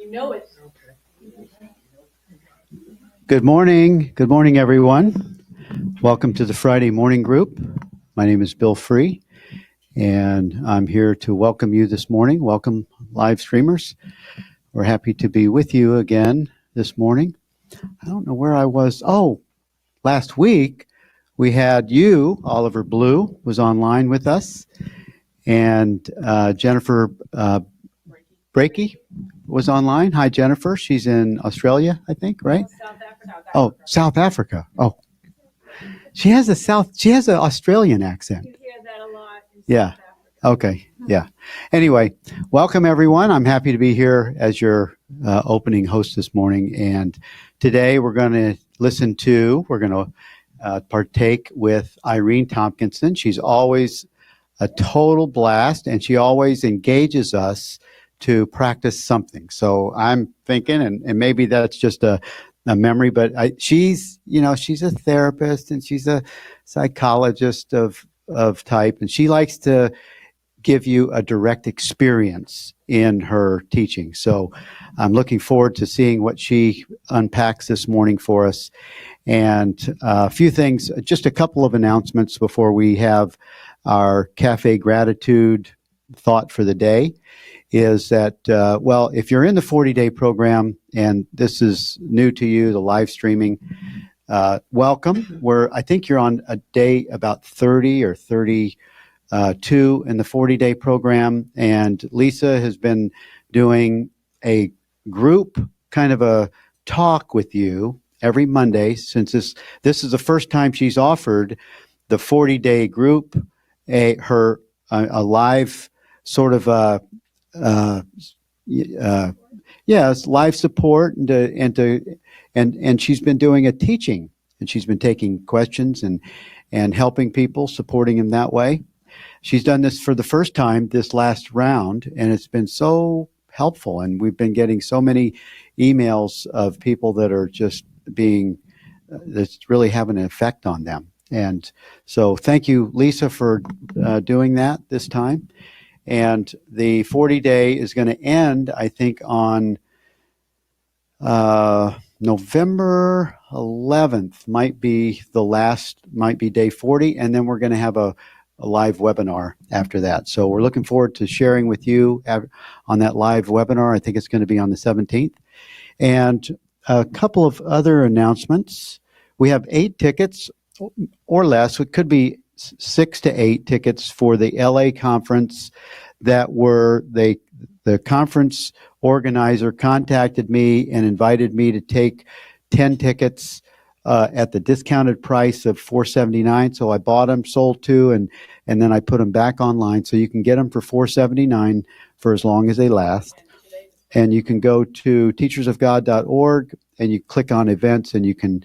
You know it. Good morning. Good morning, everyone. Welcome to the Friday morning group. My name is Bill Free, and I'm here to welcome you this morning. Welcome, live streamers. We're happy to be with you again this morning. I don't know where I was. Oh, last week we had you, Oliver Blue, was online with us, and Jennifer Brakey was online. Hi, Jennifer. She's in Australia, I think, right? South Africa. Oh, South Africa. Oh, she has an Australian accent. You hear that a lot in Yeah. South Africa. Okay. Yeah. Anyway, welcome everyone. I'm happy to be here as your opening host this morning. And today we're going to partake with Irene Tomkinson. She's always a total blast, and she always engages us to practice something. So I'm thinking, and maybe that's just a memory, but she's a therapist and she's a psychologist of type, and she likes to give you a direct experience in her teaching. So I'm looking forward to seeing what she unpacks this morning for us. And a few things, just a couple of announcements before we have our Cafe Gratitude thought for the day. Is that, if you're in the 40-day program and this is new to you, the live streaming, welcome. I think you're on a day about 30 or 32 in the 40-day program, and Lisa has been doing a group kind of a talk with you every Monday since this is the first time she's offered the 40-day group a live sort of it's live support and she's been doing a teaching, and she's been taking questions and helping people, supporting them that way. She's done this for the first time this last round, and it's been so helpful, and we've been getting so many emails of people that are just that's really having an effect on them. And so thank you, Lisa, for doing that this time. And the 40-day is going to end, I think, on November 11th, might be day 40, and then we're going to have a live webinar after that. So we're looking forward to sharing with you on that live webinar. I think it's going to be on the 17th. And a couple of other announcements. We have 8 tickets or less. It could be 6 to 8 tickets for the LA conference that were the conference organizer contacted me and invited me to take 10 tickets at the discounted price of $479. So I bought them, sold 2, and then I put them back online. So you can get them for $479 for as long as they last. And you can go to teachersofgod.org and you click on events, and you can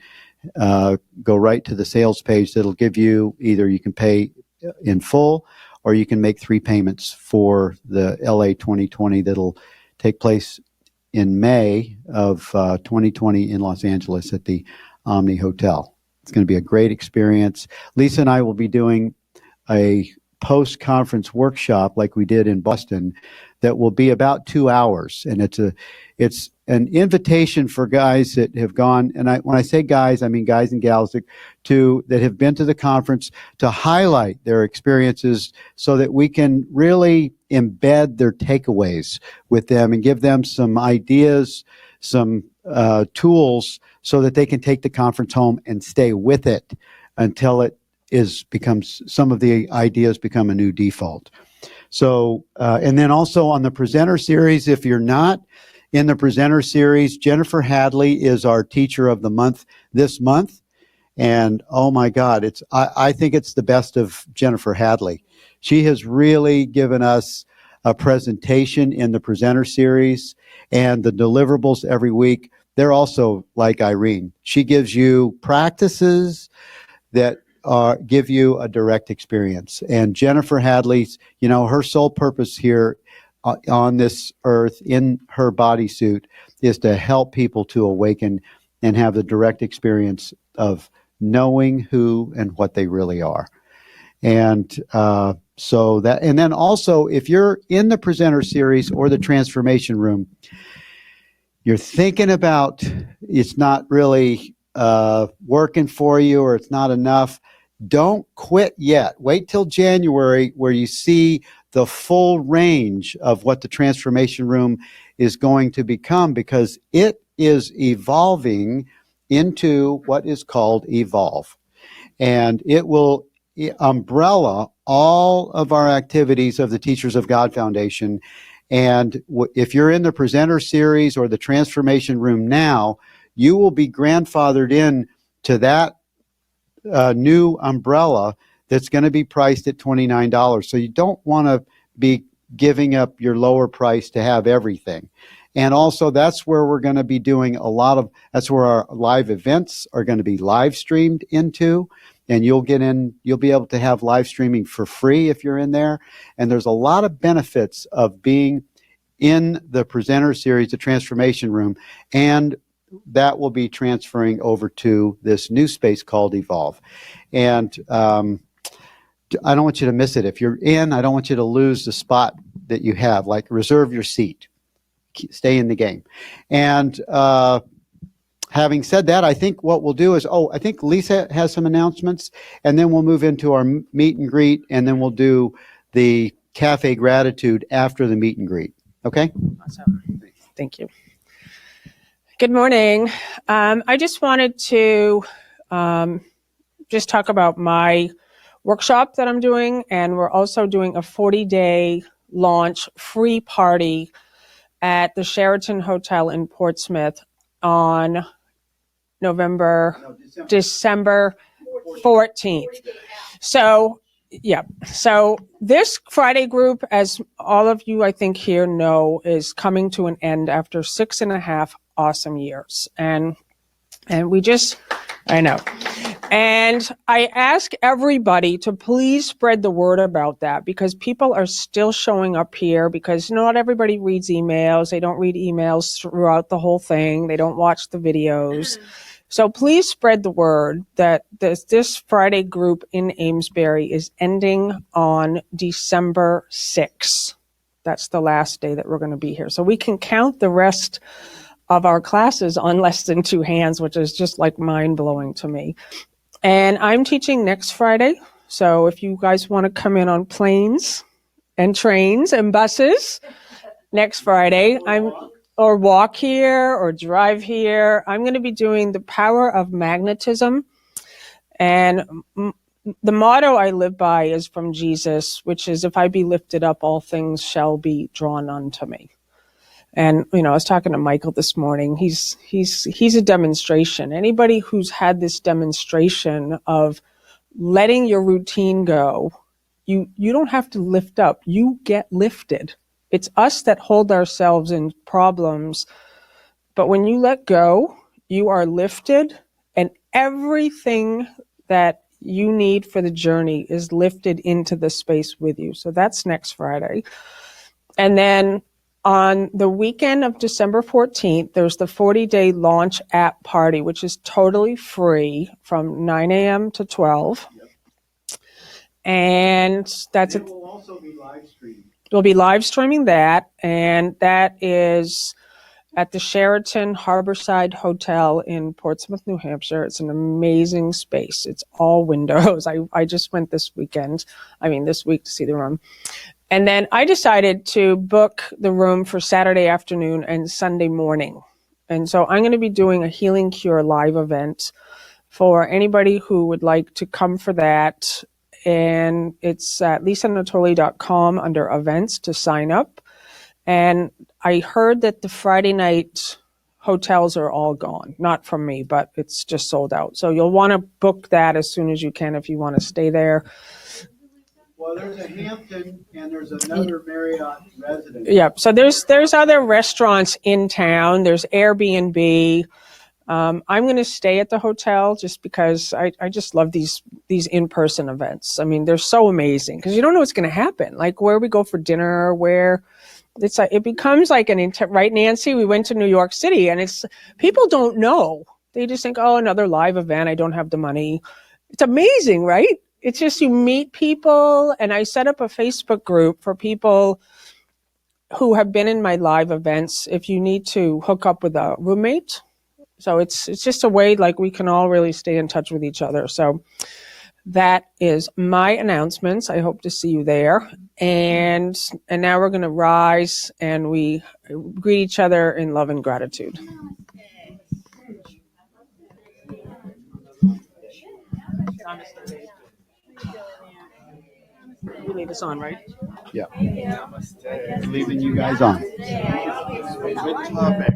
go right to the sales page that'll give you either you can pay in full or you can make 3 payments for the LA 2020 that'll take place in May of 2020 in Los Angeles at the Omni Hotel. It's going to be a great experience. Lisa and I will be doing a post-conference workshop like we did in Boston that will be about 2 hours, and it's an invitation for guys that have gone, and when I say guys, I mean guys and gals that have been to the conference, to highlight their experiences so that we can really embed their takeaways with them and give them some ideas, some tools so that they can take the conference home and stay with it until some of the ideas become a new default. So, and then also on the presenter series, if you're not in the presenter series, Jennifer Hadley is our teacher of the month this month. And oh my God, I think it's the best of Jennifer Hadley. She has really given us a presentation in the presenter series, and the deliverables every week. They're also like Irene. She gives you practices that give you a direct experience. And Jennifer Hadley's, her sole purpose here on this earth in her bodysuit is to help people to awaken and have the direct experience of knowing who and what they really are. And and then also, if you're in the presenter series or the transformation room, you're thinking about it's not really working for you or it's not enough, don't quit yet. Wait till January where you see the full range of what the transformation room is going to become, because it is evolving into what is called Evolve. And it will umbrella all of our activities of the Teachers of God Foundation. And if you're in the presenter series or the transformation room now, you will be grandfathered in to that new umbrella that's going to be priced at $29. So you don't want to be giving up your lower price to have everything. And also that's where we're going to be doing that's where our live events are going to be live streamed into. And you'll be able to have live streaming for free if you're in there. And there's a lot of benefits of being in the presenter series, the transformation room, and that will be transferring over to this new space called Evolve. And I don't want you to miss it. If you're in, I don't want you to lose the spot that you have, like reserve your seat, stay in the game. And having said that, I think what we'll do is, I think Lisa has some announcements, and then we'll move into our meet and greet, and then we'll do the Cafe Gratitude after the meet and greet. Okay? Awesome. Thank you. Good morning. I just wanted to just talk about my workshop that I'm doing, and we're also doing a 40-day launch free party at the Sheraton Hotel in Portsmouth on December 14th. So, yeah. So this Friday group, as all of you, I think, here know, is coming to an end after 6.5 awesome years. And we just, I know. And I ask everybody to please spread the word about that, because people are still showing up here, because not everybody reads emails. They don't read emails throughout the whole thing. They don't watch the videos. So please spread the word that this Friday group in Amesbury is ending on December 6th. That's the last day that we're going to be here. So we can count the rest of our classes on less than 2 hands, which is just like mind-blowing to me. And I'm teaching next Friday. So if you guys want to come in on planes and trains and buses next Friday, or walk here or drive here, I'm going to be doing the power of magnetism. And the motto I live by is from Jesus, which is, if I be lifted up, all things shall be drawn unto me. And, I was talking to Michael this morning. He's a demonstration. Anybody who's had this demonstration of letting your routine go, you don't have to lift up. You get lifted. It's us that hold ourselves in problems. But when you let go, you are lifted, and everything that you need for the journey is lifted into the space with you. So that's next Friday. And then on the weekend of December 14th, there's the 40-day launch app party, which is totally free from 9 a.m. to 12. Yep. And it will also be live streamed. We'll be live streaming that, and that is at the Sheraton Harborside Hotel in Portsmouth, New Hampshire. It's an amazing space. It's all windows. I just went this week to see the room. And then I decided to book the room for Saturday afternoon and Sunday morning. And so I'm going to be doing a Healing Cure live event for anybody who would like to come for that. And it's at lisanatoli.com under events to sign up. And I heard that the Friday night hotels are all gone. Not from me, but it's just sold out. So you'll want to book that as soon as you can if you want to stay there. Well, there's a Hampton and there's another Marriott residence. Yeah, so there's other restaurants in town. There's Airbnb. I'm going to stay at the hotel just because I just love these in-person events. I mean, they're so amazing because you don't know what's going to happen. Like where we go for dinner, where it becomes like right, Nancy? We went to New York City, and people don't know. They just think, oh, another live event. I don't have the money. It's amazing, right? It's just you meet people, and I set up a Facebook group for people who have been in my live events, if you need to hook up with a roommate. So it's just a way like we can all really stay in touch with each other. So that is my announcements. I hope to see you there. And now we're going to rise and we greet each other in love and gratitude. You leave us on, right? Yeah. Leaving you guys on. Good topic.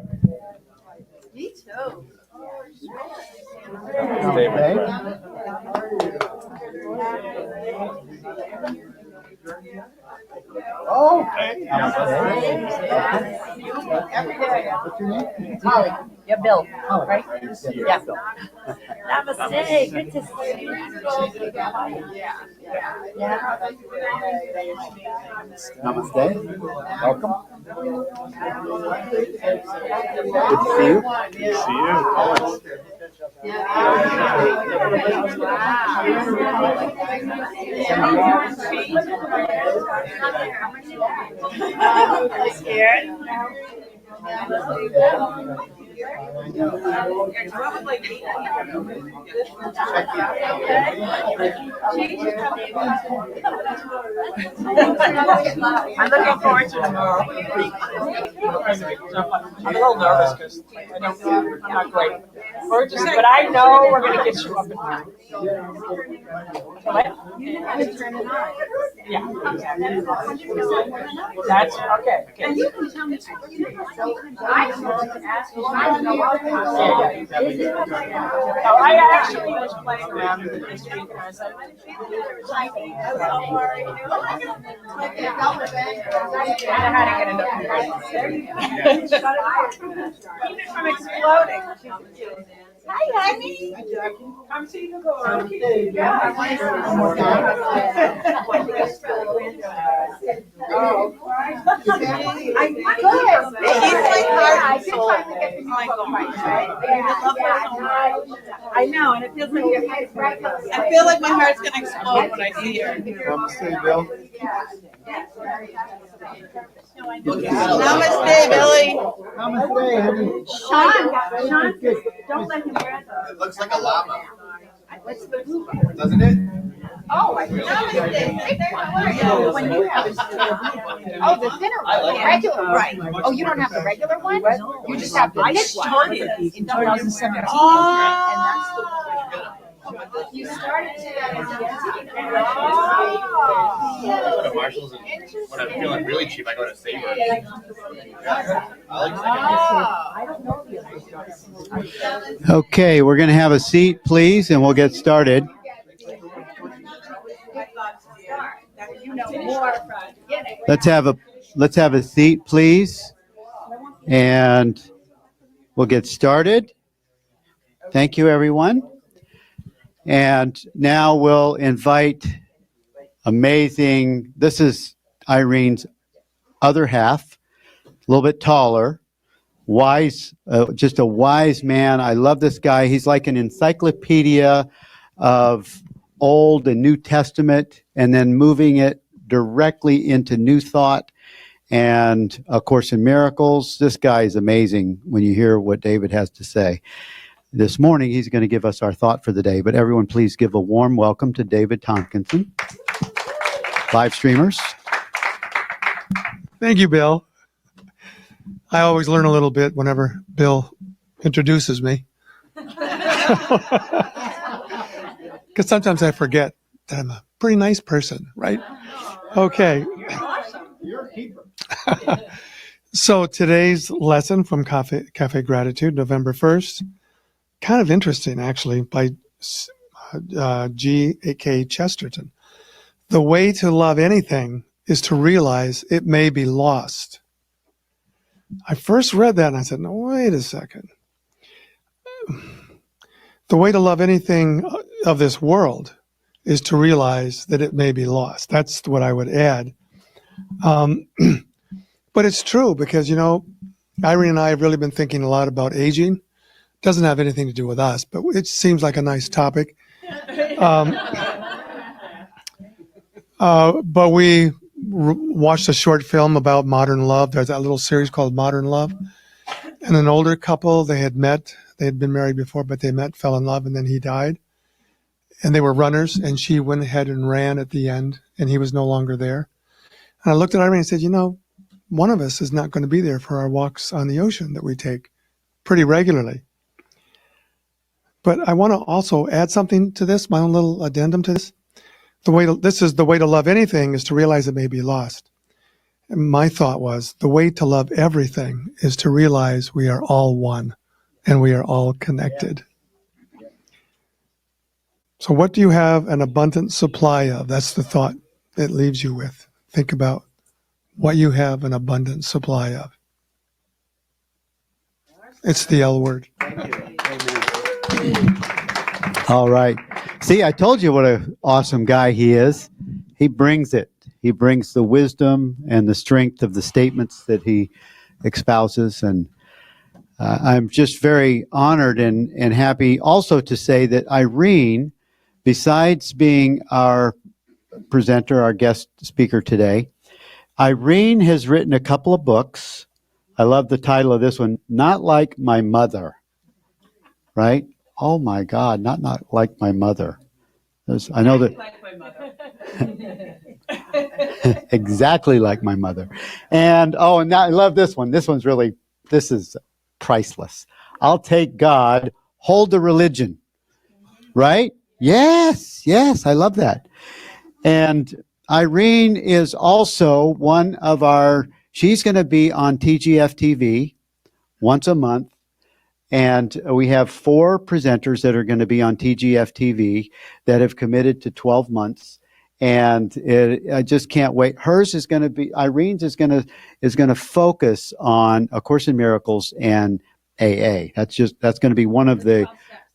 Me too. Okay. Oh. What's your name? Holly. Yeah, Bill. Right? Yeah. Namaste. Good to see you. Namaste. Welcome. Good to see you. Good to see you. Scared? I'm looking forward to tomorrow. I'm a little nervous because I'm not great. But I know we're going to get you up and running. What? Yeah. That's okay. And you can tell me. I actually was playing around with it this week and I was like, I know how to get enough. Keep it from exploding. Hi, honey. Come see the girl. I know, and it feels like your head's right. I feel like my heart's gonna explode when I see her. Namaste, Bill. Namaste, Billy. Namaste, honey. Sean, don't let him grab us. It looks like a llama. Doesn't it? Oh, when you have the thinner one, the regular, right? Oh, you don't have the regular one? You just have the thick one. I started in 2017, and that's the one. You started 2017. I go to Marshall's and when I'm feeling really cheap, I go to Sabre. I like Okay, we're going to have a seat, please, and we'll get started. Let's have a seat, please, and we'll get started. Thank you, everyone. And now we'll invite this is Irene's other half, a little bit taller, wise, just a wise man. I love this guy. He's like an encyclopedia of Old and New Testament, and then moving it directly into New Thought and A Course in Miracles. This guy is amazing when you hear what David has to say. This morning, he's going to give us our thought for the day. But everyone, please give a warm welcome to David Tomkinson. Live streamers. Thank you, Bill. I always learn a little bit whenever Bill introduces me. Because sometimes I forget that I'm a pretty nice person, right? Okay. You're a keeper. So today's lesson from Cafe Gratitude, November 1st, kind of interesting, actually, by G.A.K. Chesterton. The way to love anything is to realize it may be lost. I first read that and I said, no, wait a second. The way to love anything of this world is to realize that it may be lost. That's what I would add. But it's true because, Irene and I have really been thinking a lot about aging. Doesn't have anything to do with us, but it seems like a nice topic. But we watched a short film about modern love. There's that little series called Modern Love. And an older couple, they had been married before, but they met, fell in love, and then he died. And they were runners, and she went ahead and ran at the end, and he was no longer there. And I looked at Irene and said, one of us is not going to be there for our walks on the ocean that we take pretty regularly. But I want to also add something to this, my own little addendum to this. The way to love anything is to realize it may be lost. And my thought was, the way to love everything is to realize we are all one and we are all connected. So what do you have an abundant supply of? That's the thought it leaves you with. Think about what you have an abundant supply of. It's the L word. All right. See, I told you what an awesome guy he is. He brings it. He brings the wisdom and the strength of the statements that he espouses. And I'm just very honored and happy also to say that Irene, besides being our presenter, our guest speaker today, Irene has written a couple of books. I love the title of this one, Not Like My Mother, right? Oh my God, not like my mother. I know that. Like my mother. Exactly like my mother. And now I love this one. This is priceless. I'll take God, hold the religion. Right? Yes, I love that. And Irene is also she's going to be on TGF TV once a month. And we have 4 presenters that are going to be on TGF TV that have committed to 12 months. And I just can't wait. Irene's is going to focus on A Course in Miracles and AA. That's going to be one of the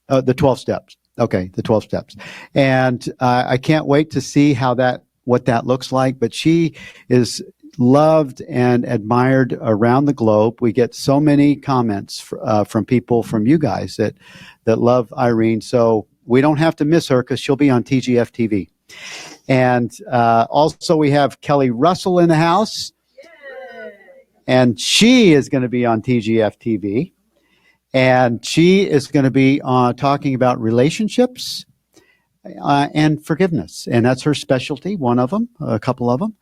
12 steps. Okay, the 12 steps. And I can't wait to see what that looks like. But she is loved and admired around the globe. We get so many comments from people, from you guys that love Irene. So we don't have to miss her because she'll be on TGF TV. And also we have Kelly Russell in the house. Yay. And she is going to be on TGF TV. And she is going to be talking about relationships and forgiveness. And that's her specialty, one of them, a couple of them.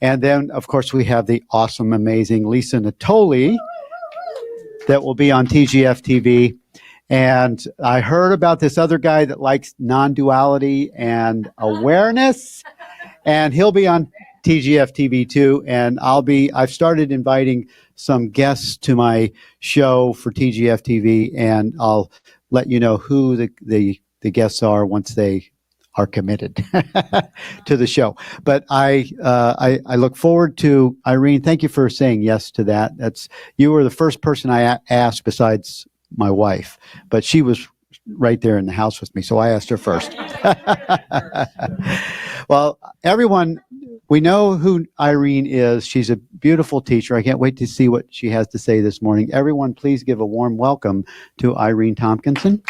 And then, of course, we have the awesome, amazing Lisa Natoli that will be on TGF TV. And I heard about this other guy that likes non-duality and awareness, and he'll be on TGF TV too. And I've started inviting some guests to my show for TGF TV, and I'll let you know who the guests are once they are committed to the show. But I look forward to, Irene, thank you for saying yes to that. You were the first person I asked besides my wife, but she was right there in the house with me, so I asked her first. Well, everyone, we know who Irene is. She's a beautiful teacher. I can't wait to see what she has to say this morning. Everyone, please give a warm welcome to Irene Tomkinson.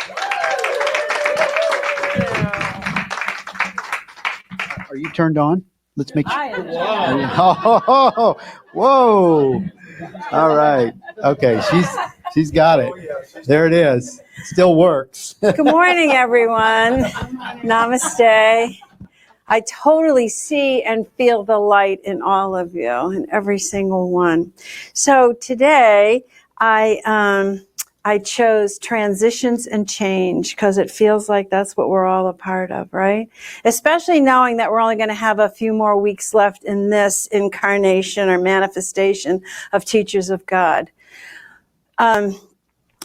Are you turned on? Let's make sure. Oh, whoa. All right. Okay. She's got it. There it is. Still works. Good morning, everyone. Namaste. I totally see and feel the light in all of you, in every single one. So today I chose transitions and change because it feels like that's what we're all a part of, right? Especially knowing that we're only going to have a few more weeks left in this incarnation or manifestation of Teachers of God.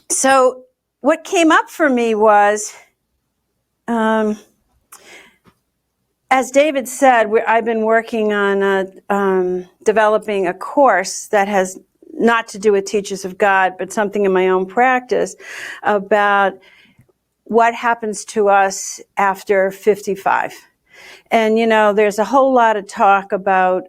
So what came up for me was, as David said, I've been working on developing a course that has not to do with Teachers of God, but something in my own practice about what happens to us after 55. And, there's a whole lot of talk about,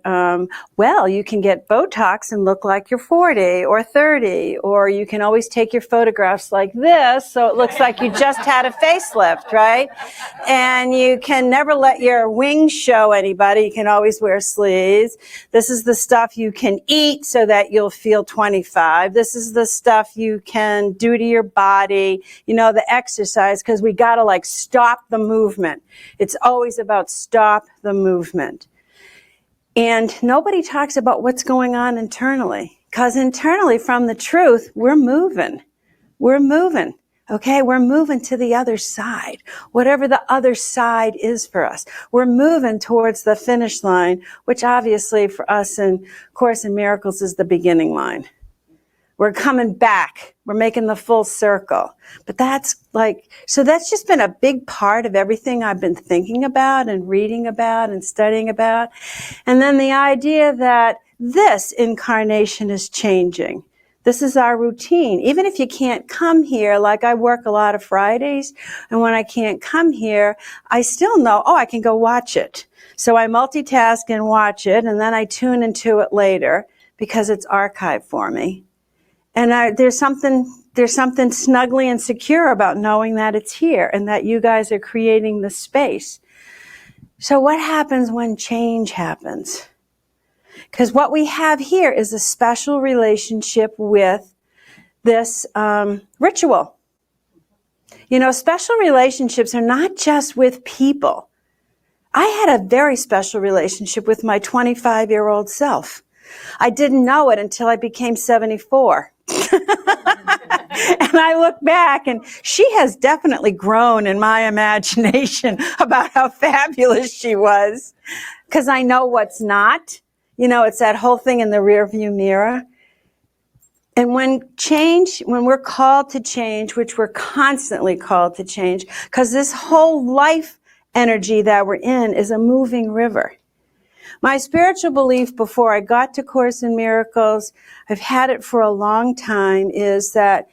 well, you can get Botox and look like you're 40 or 30, or you can always take your photographs like this so it looks like you just had a facelift, right? And you can never let your wings show anybody. You can always wear sleeves. This is the stuff you can eat so that you'll feel 25. This is the stuff you can do to your body, the exercise, because we got to stop the movement. It's always about stop the movement. And nobody talks about what's going on internally, because internally from the truth, we're moving. We're moving. Okay, we're moving to the other side, whatever the other side is for us. We're moving towards the finish line, which obviously for us in Course in Miracles is the beginning line. We're coming back. We're making the full circle. But that's just been a big part of everything I've been thinking about and reading about and studying about. And then the idea that this incarnation is changing. This is our routine. Even if you can't come here, I work a lot of Fridays, and when I can't come here, I still know, I can go watch it. So I multitask and watch it, and then I tune into it later because it's archived for me. And there's something snuggly and secure about knowing that it's here and that you guys are creating the space. So what happens when change happens? Because what we have here is a special relationship with this ritual. Special relationships are not just with people. I had a very special relationship with my 25-year-old self. I didn't know it until I became 74. And I look back, and she has definitely grown in my imagination about how fabulous she was, because I know what's not. It's that whole thing in the rearview mirror. And when we're called to change, which we're constantly called to change, because this whole life energy that we're in is a moving river. My spiritual belief before I got to Course in Miracles, I've had it for a long time, is that,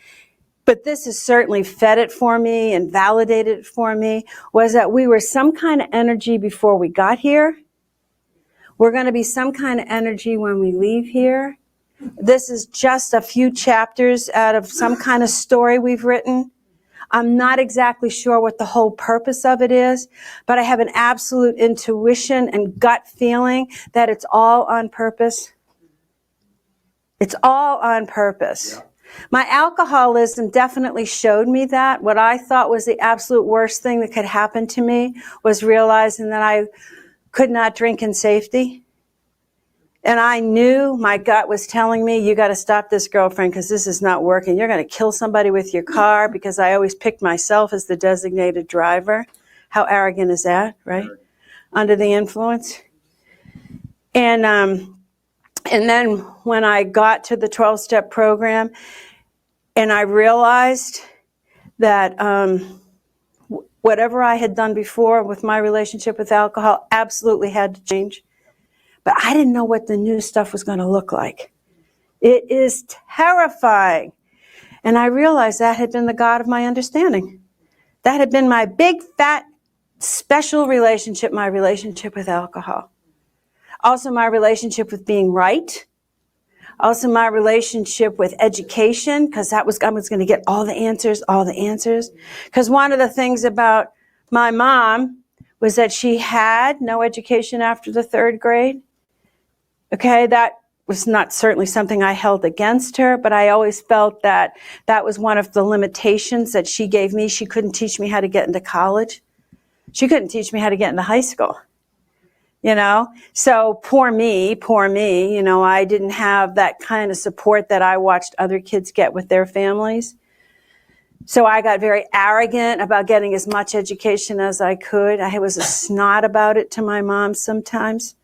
but this has certainly fed it for me and validated it for me, was that we were some kind of energy before we got here. We're going to be some kind of energy when we leave here. This is just a few chapters out of some kind of story we've written. I'm not exactly sure what the whole purpose of it is, but I have an absolute intuition and gut feeling that it's all on purpose. It's all on purpose. Yeah. My alcoholism definitely showed me that. What I thought was the absolute worst thing that could happen to me was realizing that I could not drink in safety. And I knew my gut was telling me, you got to stop this, girlfriend, because this is not working. You're going to kill somebody with your car, because I always picked myself as the designated driver. How arrogant is that, right? Under the influence. And then when I got to the 12-step program, and I realized that whatever I had done before with my relationship with alcohol absolutely had to change. But I didn't know what the new stuff was going to look like. It is terrifying. And I realized that had been the God of my understanding. That had been my big, fat, special relationship, my relationship with alcohol. Also my relationship with being right. Also my relationship with education, because I was going to get all the answers. Because one of the things about my mom was that she had no education after the 3rd grade. Okay, that was not certainly something I held against her, but I always felt that that was one of the limitations that she gave me. She couldn't teach me how to get into college. She couldn't teach me how to get into high school. So poor me, I didn't have that kind of support that I watched other kids get with their families. So I got very arrogant about getting as much education as I could. I was a snot about it to my mom sometimes.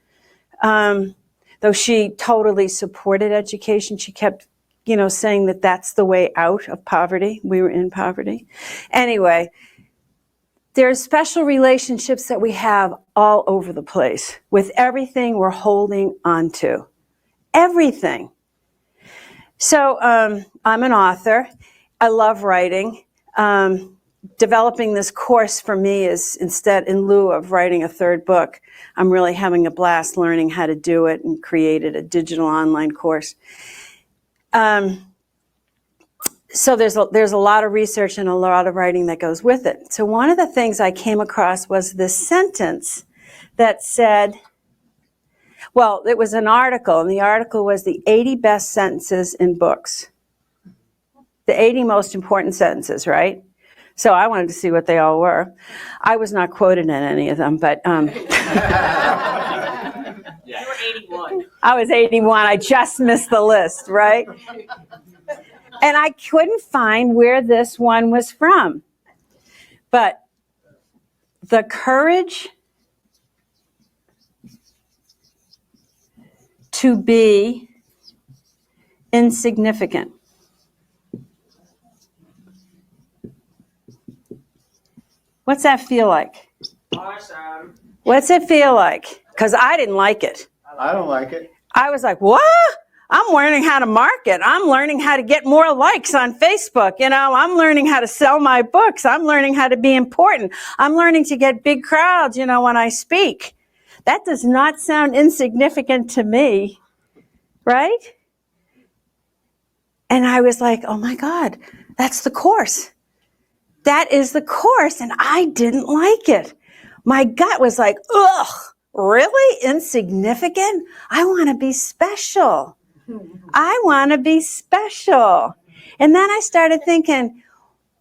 Though she totally supported education, she kept, saying that that's the way out of poverty. We were in poverty. Anyway, there's special relationships that we have all over the place with everything we're holding onto. Everything. So I'm an author. I love writing. developing this course for me is instead, in lieu of writing a third book, I'm really having a blast learning how to do it and created a digital online course. So there's a lot of research and a lot of writing that goes with it. So one of the things I came across was this sentence that said, well, it was an article, and the article was the 80 best sentences in books. The 80 most important sentences, right? So I wanted to see what they all were. I was not quoted in any of them, but You were 81. I was 81. I just missed the list, right? And I couldn't find where this one was from. But the courage to be insignificant. What's that feel like? Awesome. What's it feel like? Because I didn't like it. I don't like it. I was like, what? I'm learning how to market. I'm learning how to get more likes on Facebook. You know, I'm learning how to sell my books. I'm learning how to be important. I'm learning to get big crowds, you know, when I speak. That does not sound insignificant to me, right? And I was like, oh my God, that's the course. That is the course, and I didn't like it. My gut was like, ugh, really? Insignificant? I want to be special. I want to be special. And then I started thinking,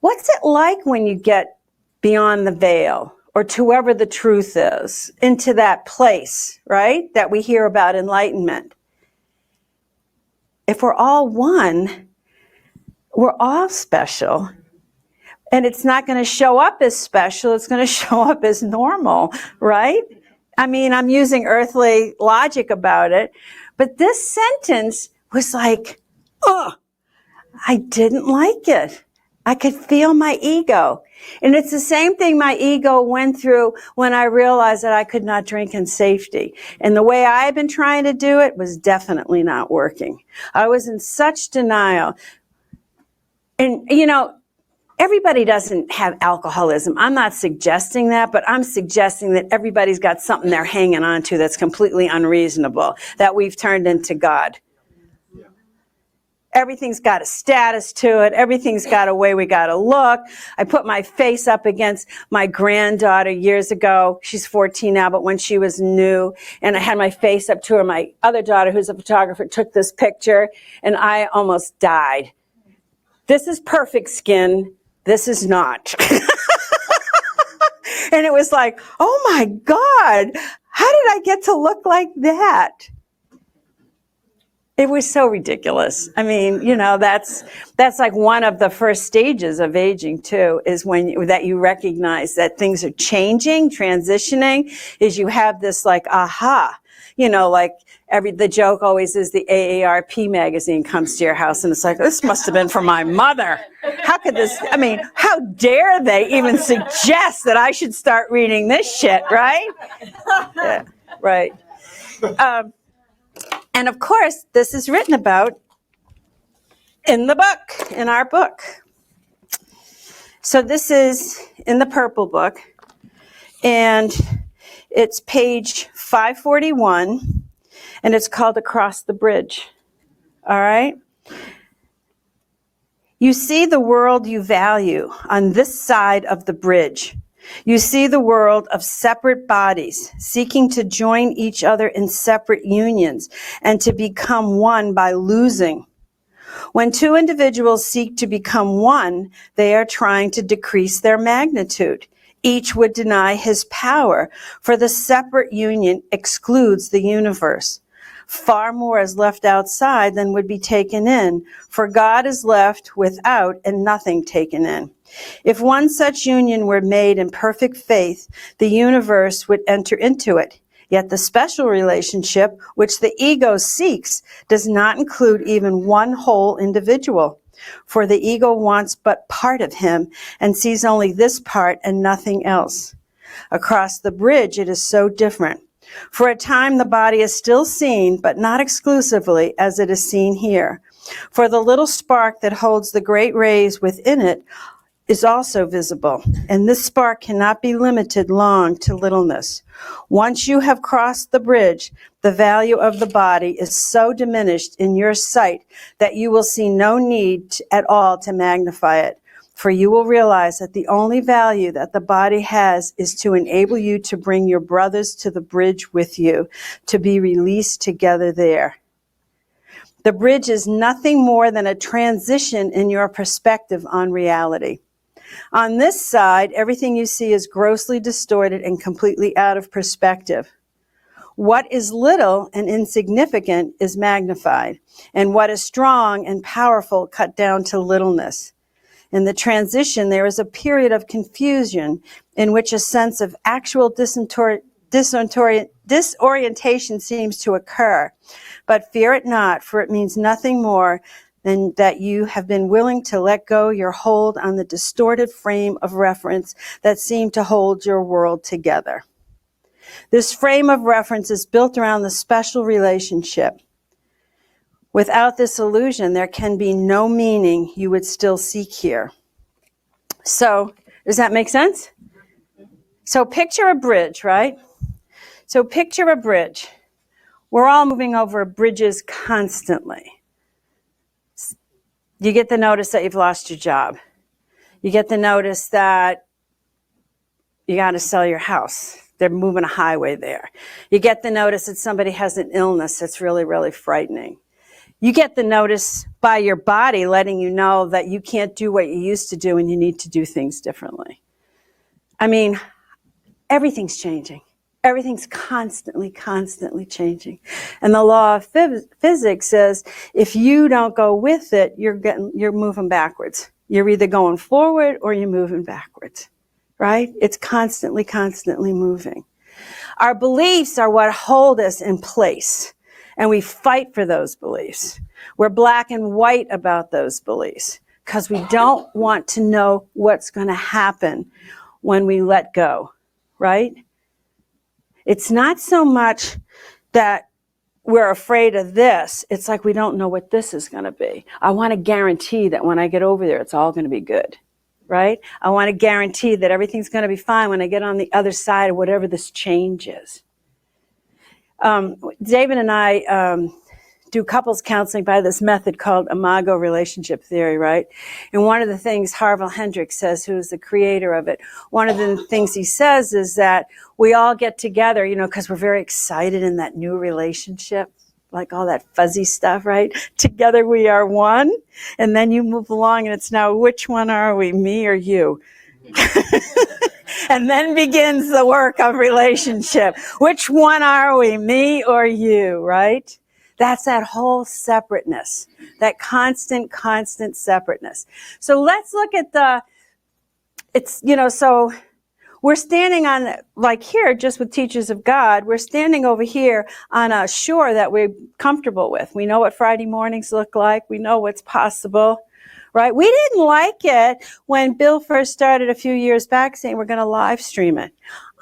what's it like when you get beyond the veil, or to wherever the truth is, into that place, right, that we hear about enlightenment? If we're all one, we're all special. And it's not going to show up as special. It's going to show up as normal, right? I mean, I'm using earthly logic about it. But this sentence was like, oh, I didn't like it. I could feel my ego. And it's the same thing my ego went through when I realized that I could not drink in safety. And the way I had been trying to do it was definitely not working. I was in such denial. And, you know, everybody doesn't have alcoholism. I'm not suggesting that, but I'm suggesting that everybody's got something they're hanging on to that's completely unreasonable, that we've turned into God. Everything's got a status to it. Everything's got a way we got to look. I put my face up against my granddaughter years ago. She's 14 now, but when she was new, and I had my face up to her, my other daughter, who's a photographer, took this picture, and I almost died. This is perfect skin. This is not. And it was like, oh my God, how did I get to look like that? It was so ridiculous. I mean, you know, that's like one of the first stages of aging too, is that you recognize that things are changing, transitioning, is you have this like, aha, you know, like the joke always is the AARP magazine comes to your house and it's like, this must have been for my mother. How could this, I mean, how dare they even suggest that I should start reading this shit, right? Yeah, right. And of course, this is written about in the book, in our book. So this is in the purple book, and it's page 541, and it's called Across the Bridge. All right? You see the world you value on this side of the bridge. You see the world of separate bodies seeking to join each other in separate unions and to become one by losing. When two individuals seek to become one, they are trying to decrease their magnitude. Each would deny his power, for the separate union excludes the universe. Far more is left outside than would be taken in, for God is left without and nothing taken in. If one such union were made in perfect faith, the universe would enter into it. Yet the special relationship which the ego seeks does not include even one whole individual. For the ego wants but part of him and sees only this part and nothing else. Across the bridge, it is so different. For a time, the body is still seen, but not exclusively as it is seen here. For the little spark that holds the great rays within it is also visible, and this spark cannot be limited long to littleness. Once you have crossed the bridge, the value of the body is so diminished in your sight that you will see no need at all to magnify it. For you will realize that the only value that the body has is to enable you to bring your brothers to the bridge with you, to be released together there. The bridge is nothing more than a transition in your perspective on reality. On this side, everything you see is grossly distorted and completely out of perspective. What is little and insignificant is magnified, and what is strong and powerful cut down to littleness. In the transition, there is a period of confusion in which a sense of actual disorientation seems to occur. But fear it not, for it means nothing more than that you have been willing to let go your hold on the distorted frame of reference that seemed to hold your world together. This frame of reference is built around the special relationship. Without this illusion, there can be no meaning you would still seek here. So, does that make sense? So picture a bridge, right? So picture a bridge. We're all moving over bridges constantly. You get the notice that you've lost your job. You get the notice that you got to sell your house. They're moving a highway there. You get the notice that somebody has an illness that's really, really frightening. You get the notice by your body letting you know that you can't do what you used to do and you need to do things differently. I mean, everything's changing. Everything's constantly changing. And the law of physics says if you don't go with it, you're moving backwards. You're either going forward or you're moving backwards, right? It's constantly moving. Our beliefs are what hold us in place, and we fight for those beliefs. We're black and white about those beliefs because we don't want to know what's going to happen when we let go, right? It's not so much that we're afraid of this. It's like we don't know what this is going to be. I want to guarantee that when I get over there, it's all going to be good, right? I want to guarantee that everything's going to be fine when I get on the other side of whatever this change is. David and I do couples counseling by this method called imago relationship theory, right? And one of the things Harville Hendricks says, who is the creator of it, one of the things he says is that we all get together, because we're very excited in that new relationship, like all that fuzzy stuff, right? Together we are one. And then you move along and it's now, which one are we, me or you? And then begins the work of relationship. Which one are we, me or you, right? That's that whole separateness, that constant separateness. So let's look at so we're standing on, like here, just with teachers of God, we're standing over here on a shore that we're comfortable with. We know what Friday mornings look like. We know what's possible, right? We didn't like it when Bill first started a few years back saying we're going to live stream it.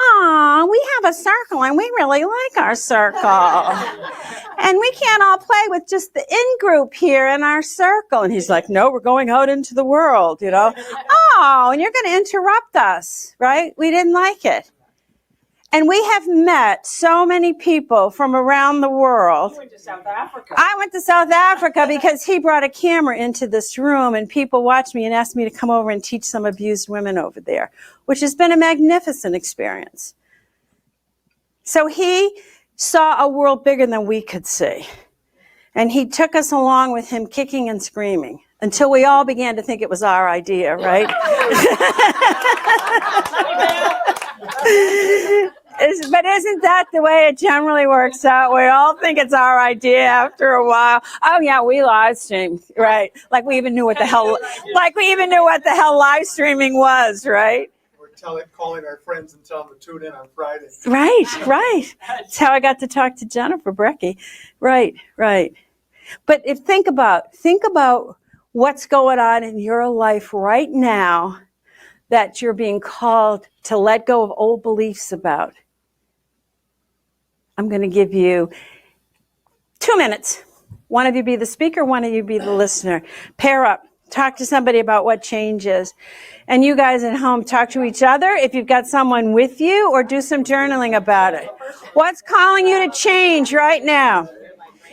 We have a circle and we really like our circle. And we can't all play with just the in-group here in our circle. And he's like, no, we're going out into the world, and you're going to interrupt us, right? We didn't like it. And we have met so many people from around the world. You went to South Africa. I went to South Africa because he brought a camera into this room and people watched me and asked me to come over and teach some abused women over there, which has been a magnificent experience. So he saw a world bigger than we could see. And he took us along with him kicking and screaming until we all began to think it was our idea, right? But isn't that the way it generally works out? We all think it's our idea after a while. Oh yeah, we live streamed, right? Like we even knew what the hell live streaming was, right? We're calling our friends and telling them to tune in on Friday. Right. That's how I got to talk to Jennifer Brecky. Right. But think about what's going on in your life right now that you're being called to let go of old beliefs about. I'm going to give you 2 minutes. One of you be the speaker, one of you be the listener. Pair up. Talk to somebody about what changes. And you guys at home, talk to each other if you've got someone with you, or do some journaling about it. What's calling you to change right now?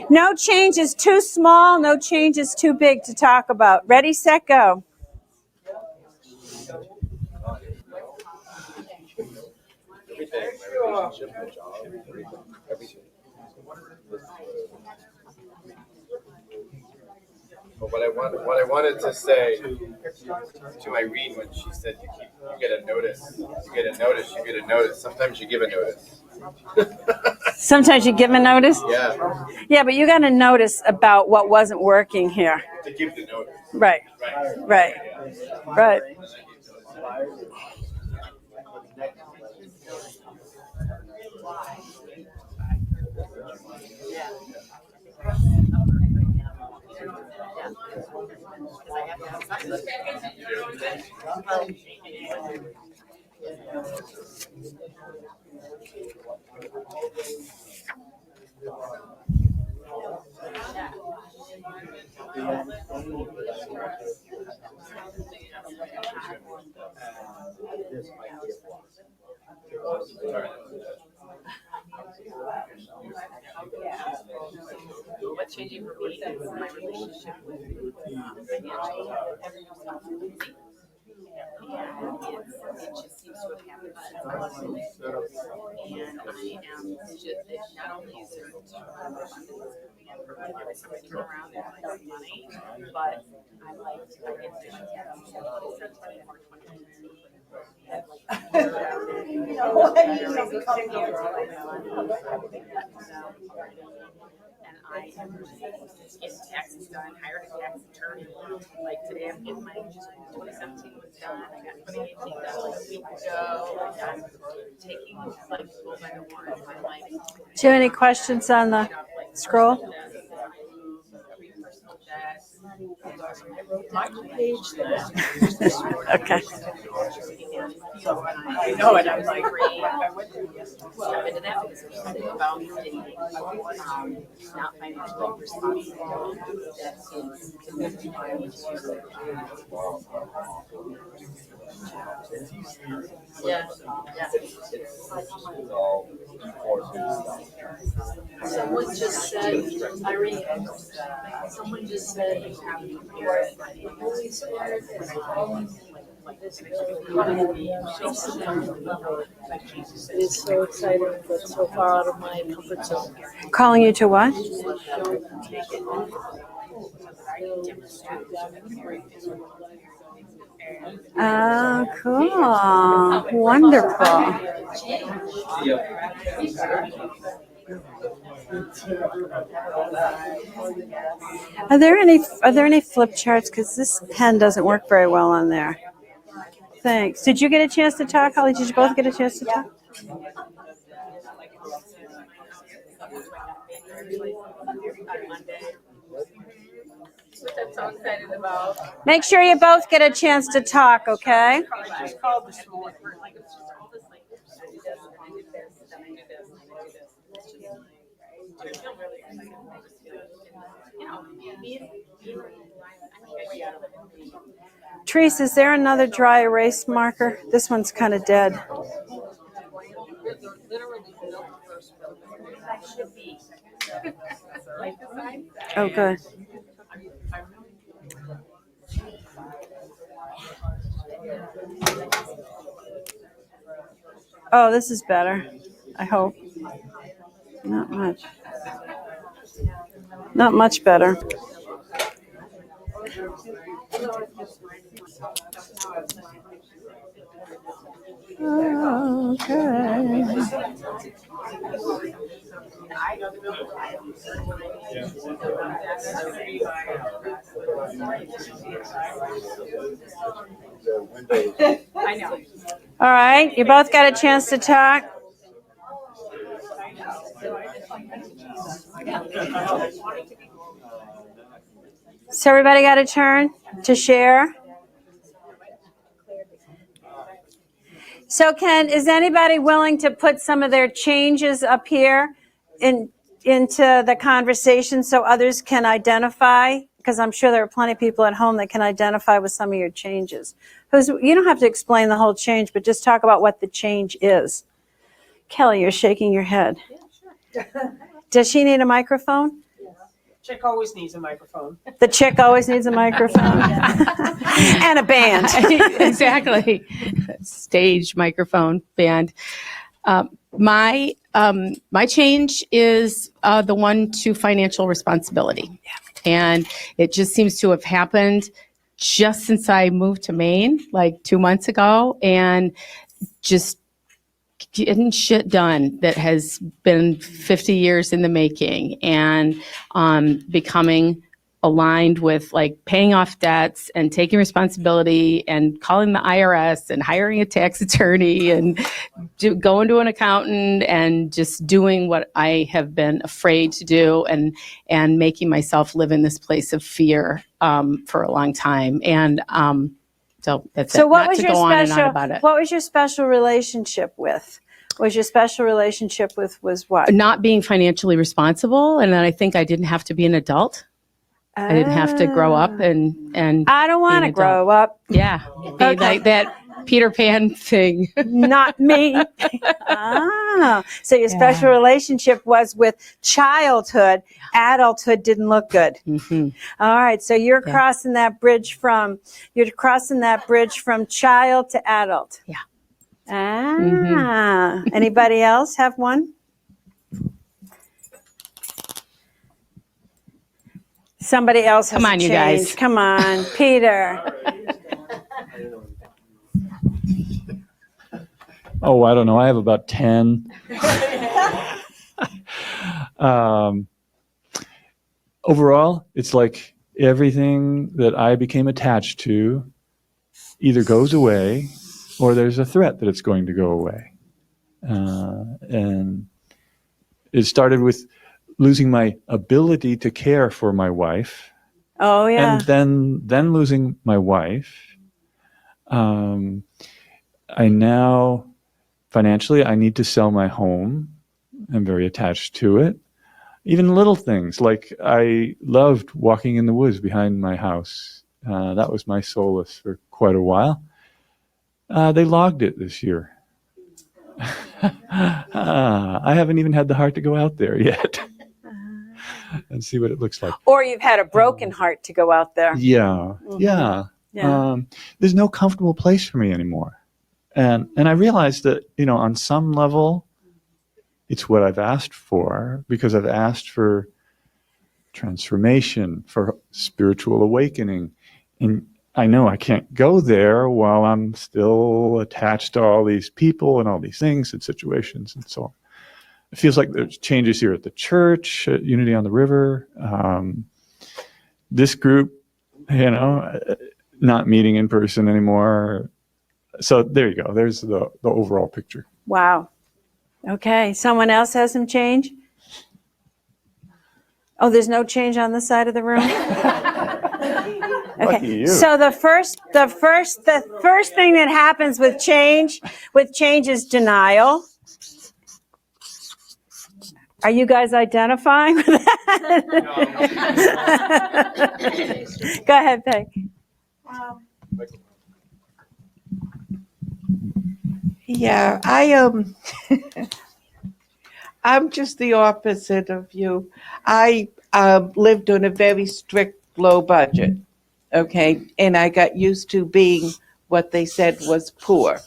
No change is too small, no change is too big to talk about. Ready, set, go. But what I wanted to say to Irene when she said you get a notice, you get a notice, you get a notice. Sometimes you give a notice. Sometimes you give a notice? Yeah. Yeah, but you got to notice about what wasn't working here. To give the notice. Right, right, right. What's changing for me is my relationship with financial responsibility. It just seems to have happened since I was in it. And I am just, not only is there abundance and providing everything around and like money, but I get and I am just getting taxes done, hired a tax attorney. Like today, I'm getting my 2017 was done. I got 2018 done like a week ago. Like I'm taking like full by the horn. I'm like, Do you have any questions on the scroll? Okay. I know it. I'm like, step into that because it's something about dating, not financially responsible. Yeah. Someone just said, Irene, someone just said you have to compare the Holy Spirit like this. It's so exciting, but so far out of my comfort zone. Calling you to what? Oh, cool. Wonderful. Are there any flip charts? Because this pen doesn't work very well on there. Thanks. Did you get a chance to talk, Holly? Did you both get a chance to talk? I'm so excited about. Make sure you both get a chance to talk, okay? I just called this morning. Like it's just all this like I do this and I do this and I do this and I do this. It's just like I feel really excited. I just feel you know being Therese, is there another dry erase marker? This one's kind of dead. Oh, good. Oh, this is better. I hope. Not much. Not much better. Okay. I know. All right, you both got a chance to talk. So everybody got a turn to share? So is anybody willing to put some of their changes up here into the conversation so others can identify? because I'm sure there are plenty of people at home that can identify with some of your changes. Because you don't have to explain the whole change, but just talk about what the change is. Kelly, you're shaking your head. Does she need a microphone? Chick always needs a microphone. The chick always needs a microphone. And a band. Exactly. Stage, microphone, band. My change is the one to financial responsibility. And it just seems to have happened just since I moved to Maine, like 2 months ago, and just getting shit done that has been 50 years in the making, and becoming aligned with like paying off debts and taking responsibility and calling the IRS and hiring a tax attorney and going to an accountant and just doing what I have been afraid to do, and making myself live in this place of fear for a long time. And so that's it. So what Not was to your go on and on special, about it. what was your special relationship with? Was your special relationship with was what? Not being financially responsible, and then I think I didn't have to be an adult. I didn't have to grow up and I don't want to grow up. Yeah, be like that Peter Pan thing. Not me. So your special relationship was with childhood. Adulthood didn't look good. Mm-hmm. All right. So you're crossing that bridge from child to adult. Yeah. Anybody else have one? Somebody else has Come on, a you change. guys. Come on, Peter. Oh, I don't know. I have about 10. Overall, it's like everything that I became attached to either goes away or there's a threat that it's going to go away. And it started with losing my ability to care for my wife. Oh, yeah. And then losing my wife. I now, financially, I need to sell my home. I'm very attached to it. Even little things, like I loved walking in the woods behind my house. That was my solace for quite a while. They logged it this year. I haven't even had the heart to go out there yet and see what it looks like. Or you've had a broken heart to go out there. Yeah. There's no comfortable place for me anymore. And I realized that, on some level, it's what I've asked for, because I've asked for transformation, for spiritual awakening. And I know I can't go there while I'm still attached to all these people and all these things and situations and so on. It feels like there's changes here at the church, at Unity on the River. This group, not meeting in person anymore. So there you go. There's the overall picture. Wow. Okay. Someone else has some change? Oh, there's no change on this side of the room? Lucky Okay. you. So the first thing that happens with change is denial. Are you guys identifying with that? Go ahead, Peg. Yeah, I'm just the opposite of you. I lived on a very strict, low budget, okay? And I got used to being what they said was poor.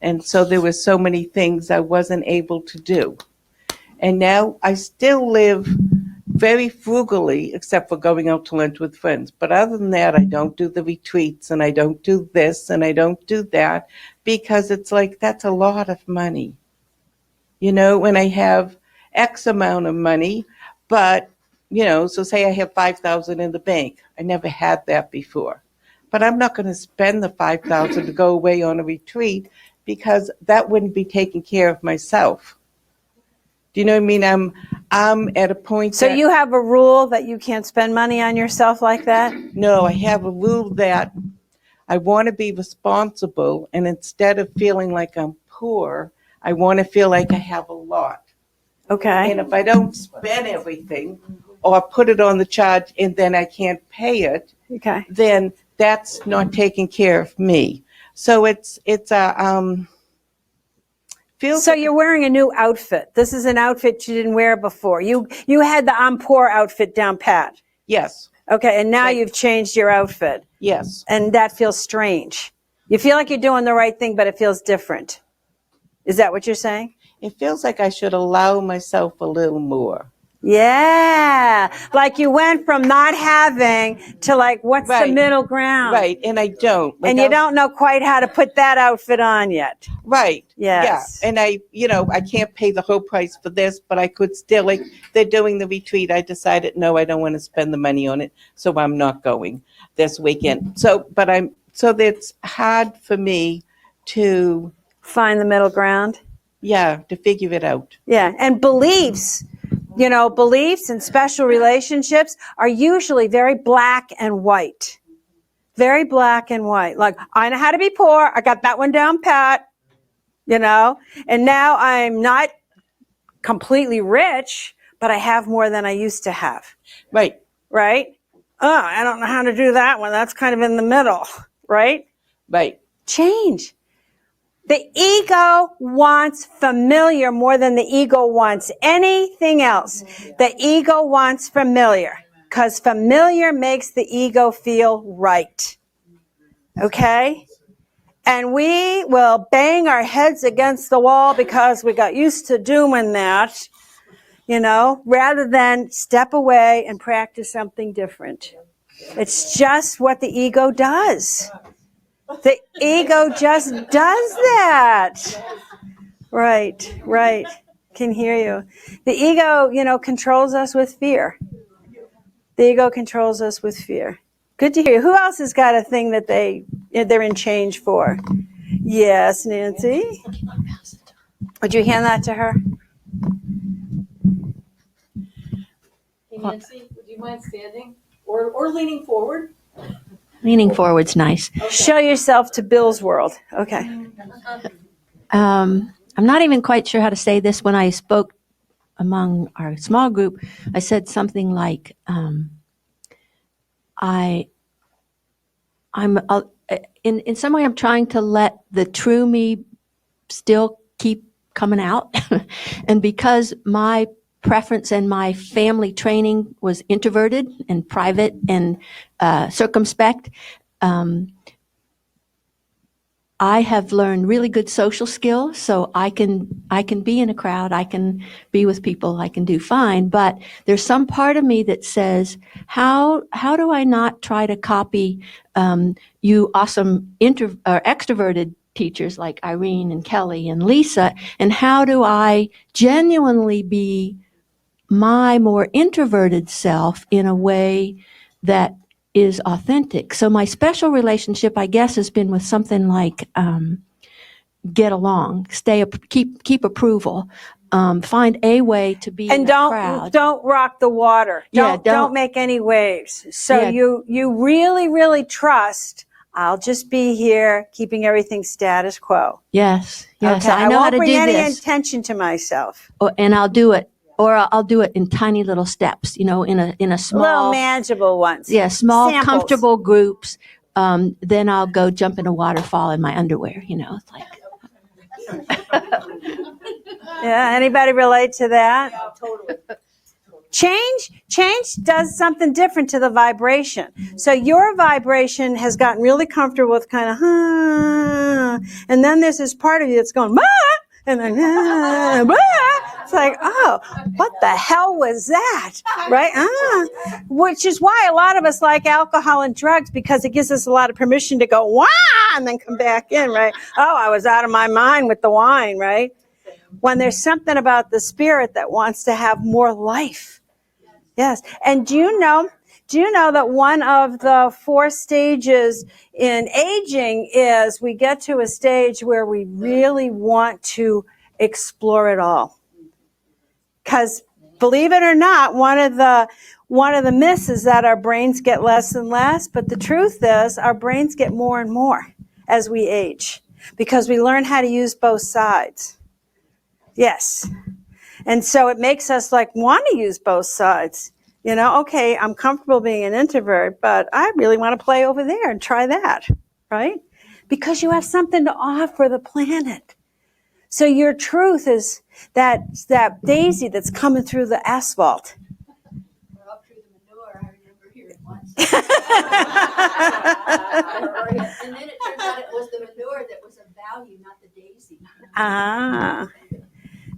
And so there were so many things I wasn't able to do. And now I still live very frugally, except for going out to lunch with friends. But other than that, I don't do the retreats, and I don't do this, and I don't do that, because it's like, that's a lot of money. When I have X amount of money, but, so say I have $5,000 in the bank. I never had that before. But I'm not going to spend the $5,000 to go away on a retreat, because that wouldn't be taking care of myself. Do you know what I mean? I'm at a point. So you have a rule that you can't spend money on yourself like that? No, I have a rule that I want to be responsible, and instead of feeling like I'm poor, I want to feel like I have a lot. Okay. And if I don't spend everything, or put it on the charge and then I can't pay it, Okay. then that's not taking care of me. So it's a feels So like- you're wearing a new outfit. This is an outfit you didn't wear before. You had the I'm poor outfit down pat. yes, Okay, and now you've changed your outfit. yes, And that feels strange. You feel like you're doing the right thing, but it feels different. Is that what you're saying? it feels like I should allow myself a little more. Yeah. Like you went from not having to like, what's the Right. middle ground? Right, and I don't. Like And you I'll- don't know quite how to put that outfit on yet. Right. Yes. Yeah. And I can't pay the whole price for this, but I could still, like, they're doing the retreat. I decided, no, I don't want to spend the money on it. So I'm not going this weekend. So it's hard for me to, Find the middle ground. to figure it out. Yeah. And beliefs, beliefs and special relationships are usually very black and white. Very black and white. Like, I know how to be poor. I got that one down pat, and now I'm not completely rich, but I have more than I used to have. Right. Right? Oh, I don't know how to do that one. That's kind of in the middle. Right? Right. Change. The ego wants familiar more than the ego wants anything else. The ego wants familiar because familiar makes the ego feel right. Okay? And we will bang our heads against the wall because we got used to doing that, rather than step away and practice something different. It's just what the ego does. The ego just does that. Right. Can hear you. The ego, controls us with fear. The ego controls us with fear. Good to hear you. Who else has got a thing that they're in change for? Yes, Nancy. Would you hand that to her? Hey Nancy, would you mind standing or leaning forward? Leaning forward's nice. Show yourself to Bill's world. Okay. I'm not even quite sure how to say this. When I spoke among our small group, I said something like, in some way, I'm trying to let the true me still keep coming out. And because my preference and my family training was introverted and private and circumspect, I have learned really good social skills, so I can be in a crowd, I can be with people, I can do fine. But there's some part of me that says, how do I not try to copy you awesome extroverted teachers like Irene and Kelly and Lisa, and how do I genuinely be my more introverted self in a way that is authentic? So my special relationship, I guess, has been with something like get along, keep approval, find a way to be And in a crowd. don't rock the water. Don't don't- make any waves. So Yeah. you really, really trust. I'll just be here, keeping everything status quo. Yes, Okay? I know how won't to bring do any this, attention to myself. and I'll do it, or I'll do it in tiny little steps. In a small, Little manageable ones. small, Samples. comfortable groups. Then I'll go jump in a waterfall in my underwear. It's like. Yeah. Anybody relate to that? Totally. Change does something different to the vibration. So your vibration has gotten really comfortable with kind of, and then there's this part of you that's going, and then, it's like, oh, what the hell was that? Right? Which is why a lot of us like alcohol and drugs, because it gives us a lot of permission to go, wah, and then come back in, right? Oh, I was out of my mind with the wine, right? When there's something about the spirit that wants to have more life. Yes. And do you know that one of the 4 stages in aging is we get to a stage where we really want to explore it all? Because believe it or not, one of the myths is that our brains get less and less, but the truth is our brains get more and more as we age because we learn how to use both sides. Yes. And so it makes us want to use both sides. You know, okay, I'm comfortable being an introvert, but I really want to play over there and try that, right? Because you have something to offer the planet. So your truth is that daisy that's coming through the asphalt. Or up through the manure, I remember hearing once. And then it turns out it was the manure that was of value, not the daisy. Ah.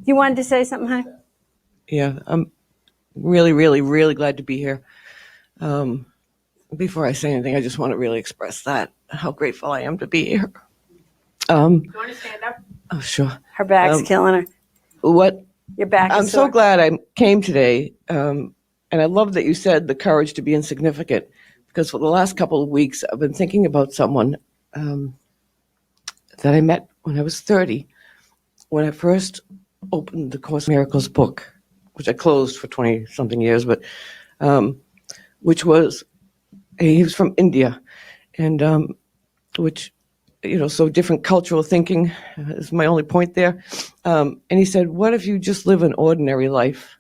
You wanted to say something, honey? Yeah, I'm really, really, really glad to be here. Before I say anything, I just want to really express how grateful I am to be here. You want to stand up? Oh, sure. Her back's killing her. What? Your back is I'm sore. so glad I came today. And I love that you said the courage to be insignificant, because for the last couple of weeks, I've been thinking about someone that I met when I was 30, when I first opened the Course in Miracles book, which I closed for 20-something years, but which was, he was from India, and which, you know, so different cultural thinking is my only point there. And he said, what if you just live an ordinary life?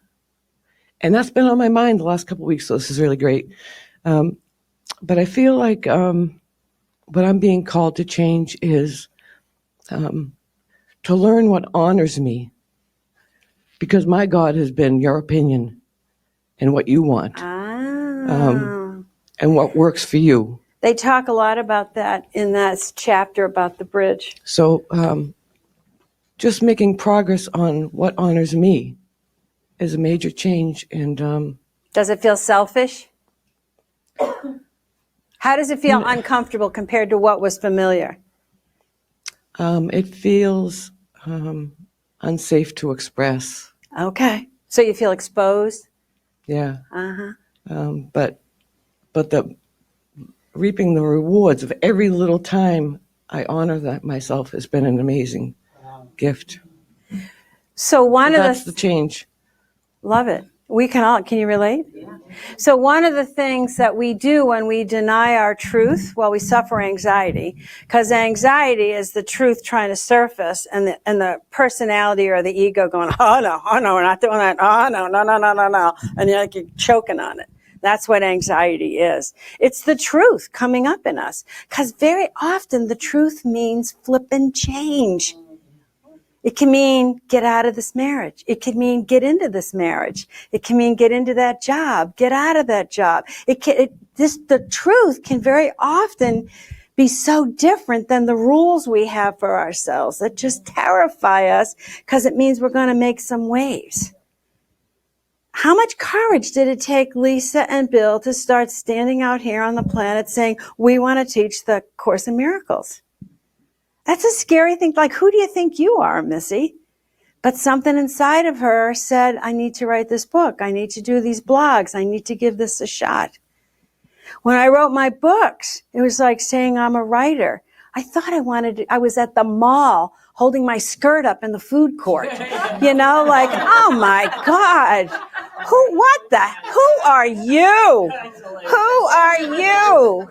And that's been on my mind the last couple of weeks, so this is really great. But I feel like what I'm being called to change is to learn what honors me, because my God has been your opinion and what you want, and what works for you. They talk a lot about that in that chapter about the bridge. So just making progress on what honors me is a major change. And does it feel selfish? How does it feel uncomfortable compared to what was familiar? It feels unsafe to express. Okay. So you feel exposed? Yeah. Uh-huh. But the reaping the rewards of every little time I honor that myself has been an amazing gift. So that's the change. Love it. We can all, can you relate? Yeah. So one of the things that we do when we deny our truth, well, we suffer anxiety, because anxiety is the truth trying to surface, and the personality or the ego going, oh no, we're not doing that. Oh no. And you're like, you're choking on it. That's what anxiety is. It's the truth coming up in us, because very often the truth means flip and change. It can mean get out of this marriage. It can mean get into this marriage. It can mean get into that job, get out of that job. The truth can very often be so different than the rules we have for ourselves that just terrify us, because it means we're going to make some waves. How much courage did it take Lisa and Bill to start standing out here on the planet saying, we want to teach the Course in Miracles? That's a scary thing. Like, who do you think you are, Missy? But something inside of her said, I need to write this book. I need to do these blogs. I need to give this a shot. When I wrote my books, it was like saying I'm a writer. I thought I was at the mall holding my skirt up in the food court. You know, like, oh my God. Who are you? Who are you?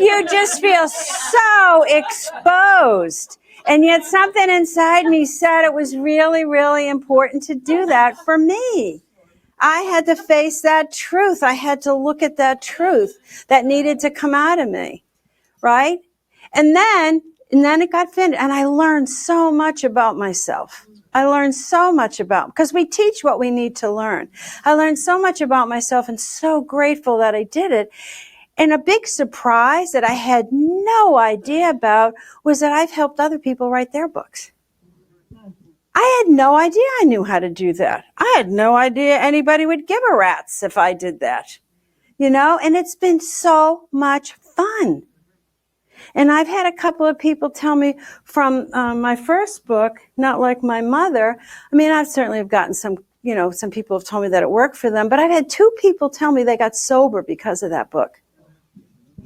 You just feel so exposed. And yet something inside me said it was really, really important to do that for me. I had to face that truth. I had to look at that truth that needed to come out of me, right? And then it got finished, and I learned so much about myself. I learned so much because we teach what we need to learn. I learned so much about myself, and so grateful that I did it. And a big surprise that I had no idea about was that I've helped other people write their books. I had no idea I knew how to do that. I had no idea anybody would give a rat's if I did that. You know, and it's been so much fun. And I've had a couple of people tell me from my first book, not like my mother. I mean, I've certainly have gotten some people have told me that it worked for them, but I've had 2 people tell me they got sober because of that book.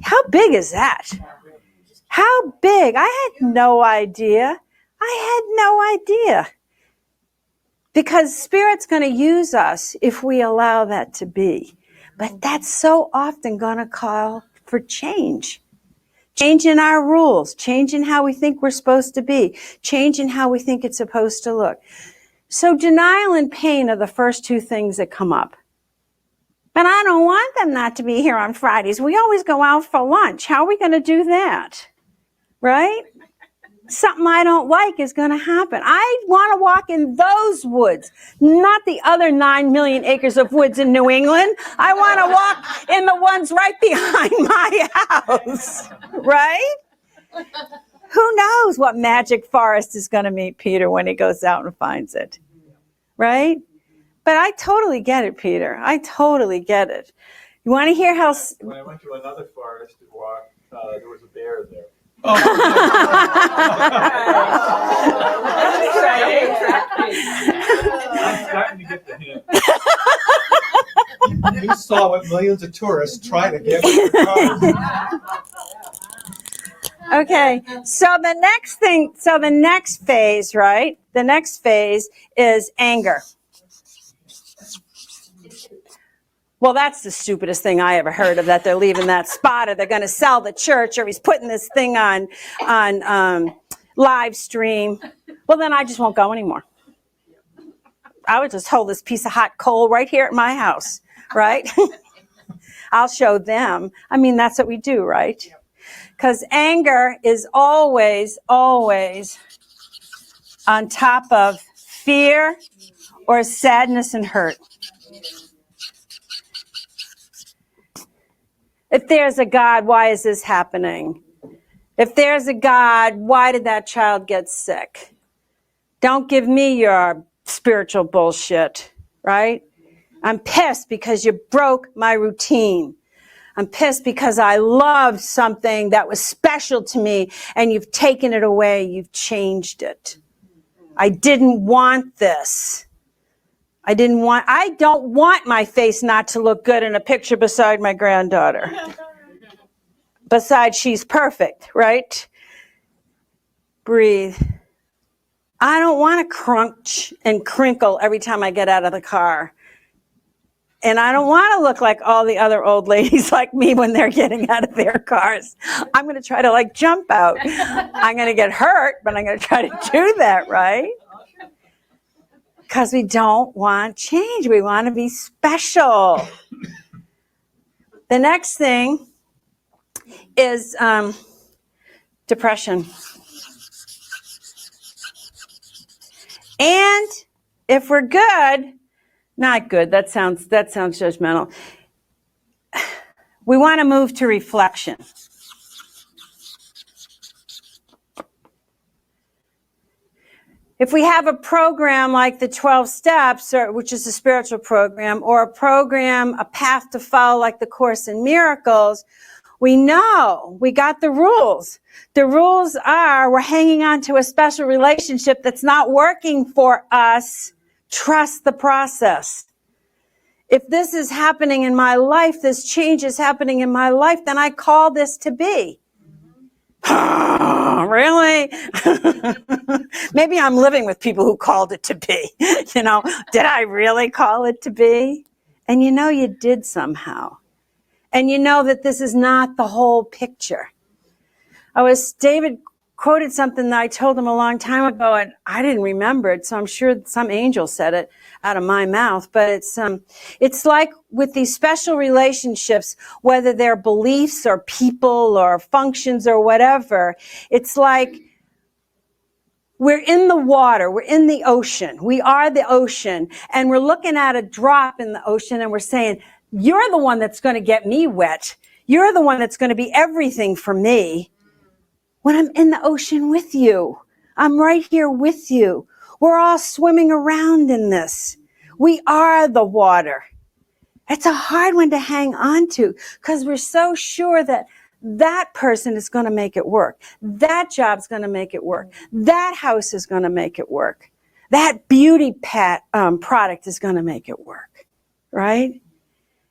How big is that? How big? I had no idea. Because Spirit's going to use us if we allow that to be. But that's so often going to call for change. Change in our rules, change in how we think we're supposed to be, change in how we think it's supposed to look. So denial and pain are the first 2 things that come up. But I don't want them not to be here on Fridays. We always go out for lunch. How are we going to do that? Right? Something I don't like is going to happen. I want to walk in those woods, not the other 9 million acres of woods in New England. I want to walk in the ones right behind my house. Right? Who knows what magic forest is going to meet Peter when he goes out and finds it. Right? But I totally get it, Peter. I totally get it. You want to hear how... When I went to another forest to walk, there was a bear there. I'm starting to get the hint. You saw what millions of tourists try to get with their cars. Okay, so the next phase, right? The next phase is anger. Well, that's the stupidest thing I ever heard of, that they're leaving that spot, or they're going to sell the church, or he's putting this thing on live stream. Well, then I just won't go anymore. I would just hold this piece of hot coal right here at my house, right? I'll show them. I mean, that's what we do, right? Because anger is always, always on top of fear or sadness and hurt. If there's a God, why is this happening? If there's a God, why did that child get sick? Don't give me your spiritual bullshit, right? I'm pissed because you broke my routine. I'm pissed because I loved something that was special to me and you've taken it away. You've changed it. I didn't want this. I don't want my face not to look good in a picture beside my granddaughter. Besides, she's perfect, right? Breathe. I don't want to crunch and crinkle every time I get out of the car. And I don't want to look like all the other old ladies like me when they're getting out of their cars. I'm going to try to jump out. I'm going to get hurt, but I'm going to try to do that, right? Because we don't want change. We want to be special. The next thing is depression. And if we're good, not good, that sounds judgmental. We want to move to reflection. If we have a program like the 12 Steps, which is a spiritual program, or a program, a path to follow like the Course in Miracles, we know, we got the rules. The rules are we're hanging on to a special relationship that's not working for us. Trust the process. If this is happening in my life, this change is happening in my life, then I call this to be. Really? Maybe I'm living with people who called it to be. Did I really call it to be? And you did somehow. And you know that this is not the whole picture. David quoted something that I told him a long time ago, and I didn't remember it, so I'm sure some angel said it out of my mouth. But it's like with these special relationships, whether they're beliefs or people or functions or whatever, it's like we're in the water, we're in the ocean, we are the ocean, and we're looking at a drop in the ocean and we're saying, you're the one that's going to get me wet. You're the one that's going to be everything for me. When I'm in the ocean with you, I'm right here with you. We're all swimming around in this. We are the water. It's a hard one to hang on to because we're so sure that that person is going to make it work. That job's going to make it work. That house is going to make it work. That beauty product is going to make it work, right?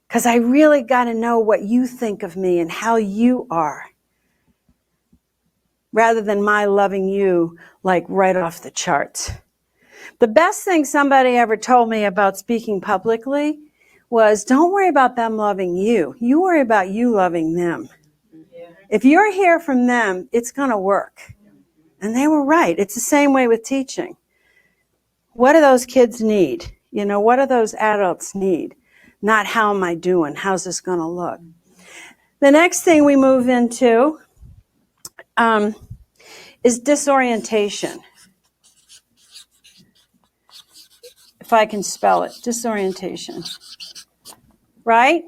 Because I really got to know what you think of me and how you are, rather than my loving you right off the charts. The best thing somebody ever told me about speaking publicly was, don't worry about them loving you. You worry about you loving them. Yeah. If you're here from them, it's going to work. And they were right. It's the same way with teaching. What do those kids need? What do those adults need? not how am I doing? How's this going to look? The next thing we move into is disorientation. If I can spell it, disorientation. Right?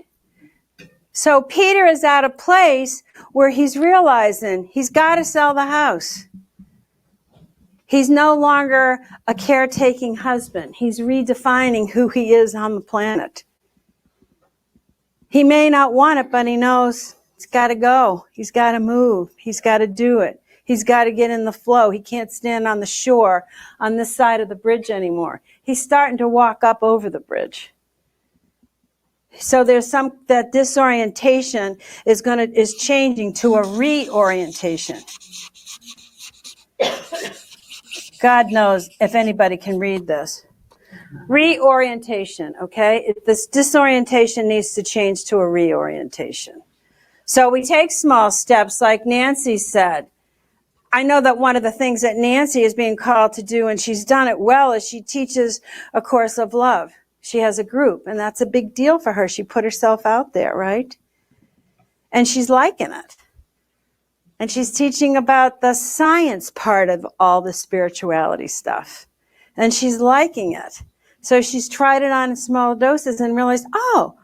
So Peter is at a place where he's realizing he's got to sell the house. He's no longer a caretaking husband. He's redefining who he is on the planet. He may not want it, but he knows he's got to go. He's got to move. He's got to do it. He's got to get in the flow. He can't stand on the shore on this side of the bridge anymore. He's starting to walk up over the bridge. So there's that disorientation is changing to a reorientation. God knows if anybody can read this. Reorientation, okay? This disorientation needs to change to a reorientation. So we take small steps like Nancy said. I know that one of the things that Nancy is being called to do, and she's done it well, is she teaches a course of love. She has a group, and that's a big deal for her. She put herself out there, right? And she's liking it. And she's teaching about the science part of all the spirituality stuff. And she's liking it. So she's tried it on in small doses and realized, oh,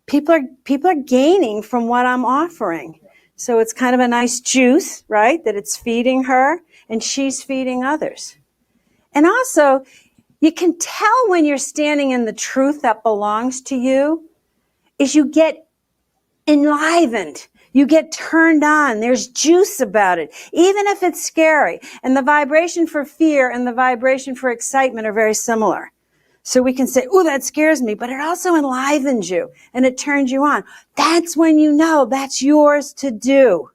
people are gaining from what I'm offering. So it's kind of a nice juice, right? That it's feeding her and she's feeding others. And also, you can tell when you're standing in the truth that belongs to you is you get enlivened. You get turned on. There's juice about it, even if it's scary. And the vibration for fear and the vibration for excitement are very similar. So we can say, oh, that scares me, but it also enlivens you and it turns you on. That's when you know that's yours to do.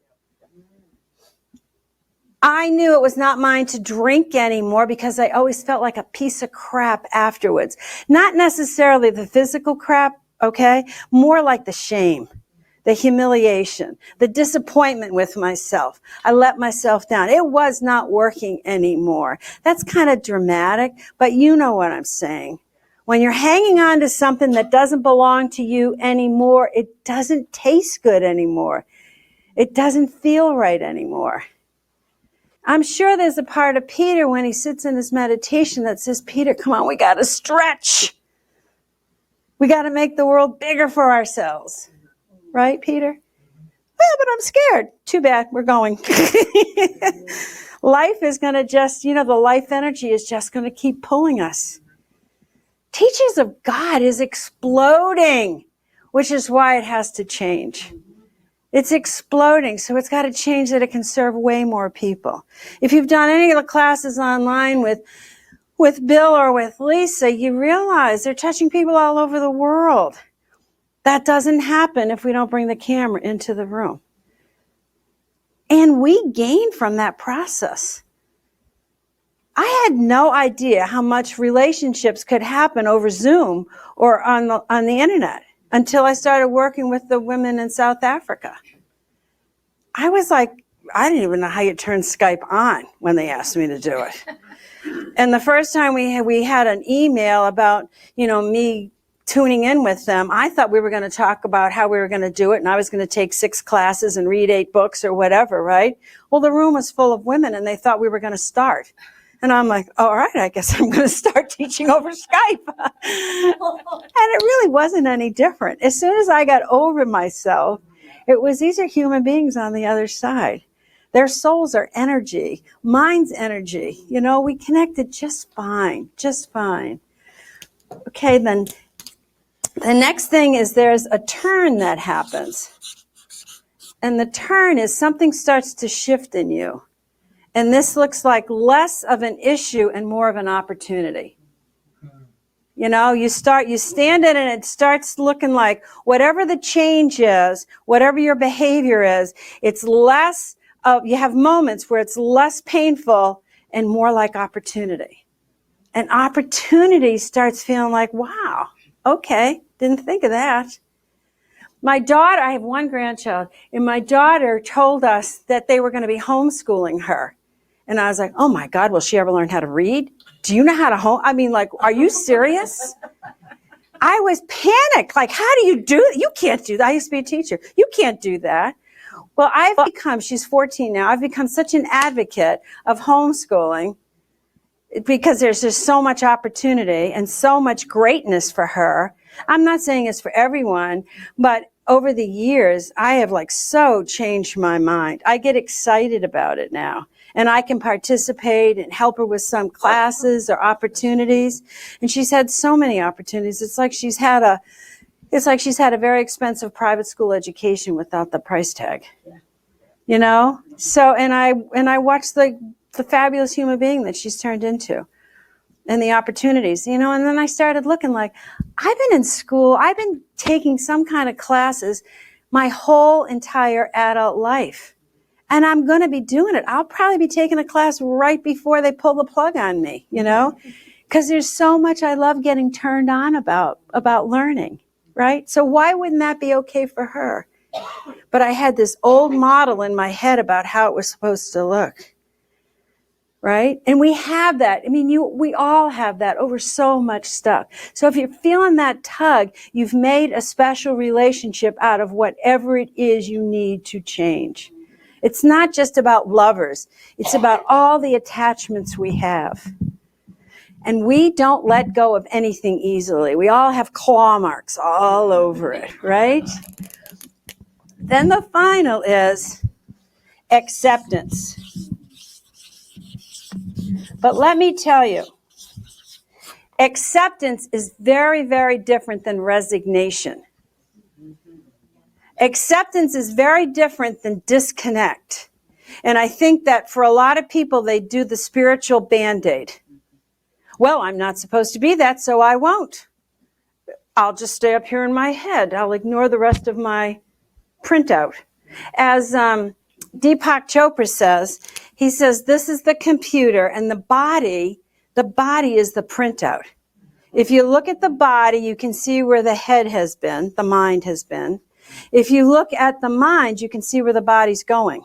I knew it was not mine to drink anymore because I always felt like a piece of crap afterwards. Not necessarily the physical crap, okay? More like the shame, the humiliation, the disappointment with myself. I let myself down. It was not working anymore. That's kind of dramatic, but you know what I'm saying. When you're hanging on to something that doesn't belong to you anymore, it doesn't taste good anymore. It doesn't feel right anymore. I'm sure there's a part of Peter when he sits in his meditation that says, Peter, come on, we got to stretch. We got to make the world bigger for ourselves. Right, Peter? Well, but I'm scared. Too bad. We're going. Life is going to just, the life energy is just going to keep pulling us. Teachings of God is exploding, which is why it has to change. It's exploding, so it's got to change that it can serve way more people. If you've done any of the classes online with Bill or with Lisa, you realize they're touching people all over the world. That doesn't happen if we don't bring the camera into the room. And we gain from that process. I had no idea how much relationships could happen over Zoom or on the internet until I started working with the women in South Africa. I was like, I didn't even know how you turn Skype on when they asked me to do it. And the first time we had an email about, me tuning in with them, I thought we were going to talk about how we were going to do it, and I was going to take 6 classes and read 8 books or whatever, right? Well, the room was full of women, and they thought we were going to start. And I'm like, all right, I guess I'm going to start teaching over Skype. And it really wasn't any different. As soon as I got over myself, it was these are human beings on the other side. Their souls are energy, mind's energy. We connected just fine, just fine. Okay, then the next thing is there's a turn that happens. And the turn is something starts to shift in you. And this looks like less of an issue and more of an opportunity. You stand in it and it starts looking like whatever the change is, whatever your behavior is, it's less of, you have moments where it's less painful and more like opportunity. And opportunity starts feeling like, wow, okay, didn't think of that. My daughter, I have one grandchild, and my daughter told us that they were going to be homeschooling her. And I was like, oh my God, will she ever learn how to read? Do you know how to are you serious? I was panicked. Like, how do you do that? You can't do that. I used to be a teacher. You can't do that. Well, she's 14 now. I've become such an advocate of homeschooling because there's just so much opportunity and so much greatness for her. I'm not saying it's for everyone, but over the years, I have like so changed my mind. I get excited about it now, and I can participate and help her with some classes or opportunities. And she's had so many opportunities. It's like she's had a very expensive private school education without the price tag. You know? So, and I watch the fabulous human being that she's turned into and the opportunities, you know, and then I started looking like, I've been in school, I've been taking some kind of classes my whole entire adult life. And I'm going to be doing it. I'll probably be taking a class right before they pull the plug on me, you know, because there's so much I love getting turned on about learning, right? So why wouldn't that be okay for her? But I had this old model in my head about how it was supposed to look. Right? And we have that. I mean, we all have that over so much stuff. So if you're feeling that tug, you've made a special relationship out of whatever it is you need to change. It's not just about lovers. It's about all the attachments we have. And we don't let go of anything easily. We all have claw marks all over it, right? Then the final is acceptance. But let me tell you, acceptance is very, very different than resignation. Acceptance is very different than disconnect. And I think that for a lot of people, they do the spiritual Band-Aid. Well, I'm not supposed to be that, so I won't. I'll just stay up here in my head. I'll ignore the rest of my printout. As Deepak Chopra says, he says, this is the computer and the body is the printout. If you look at the body, you can see where the head has been, the mind has been. If you look at the mind, you can see where the body's going.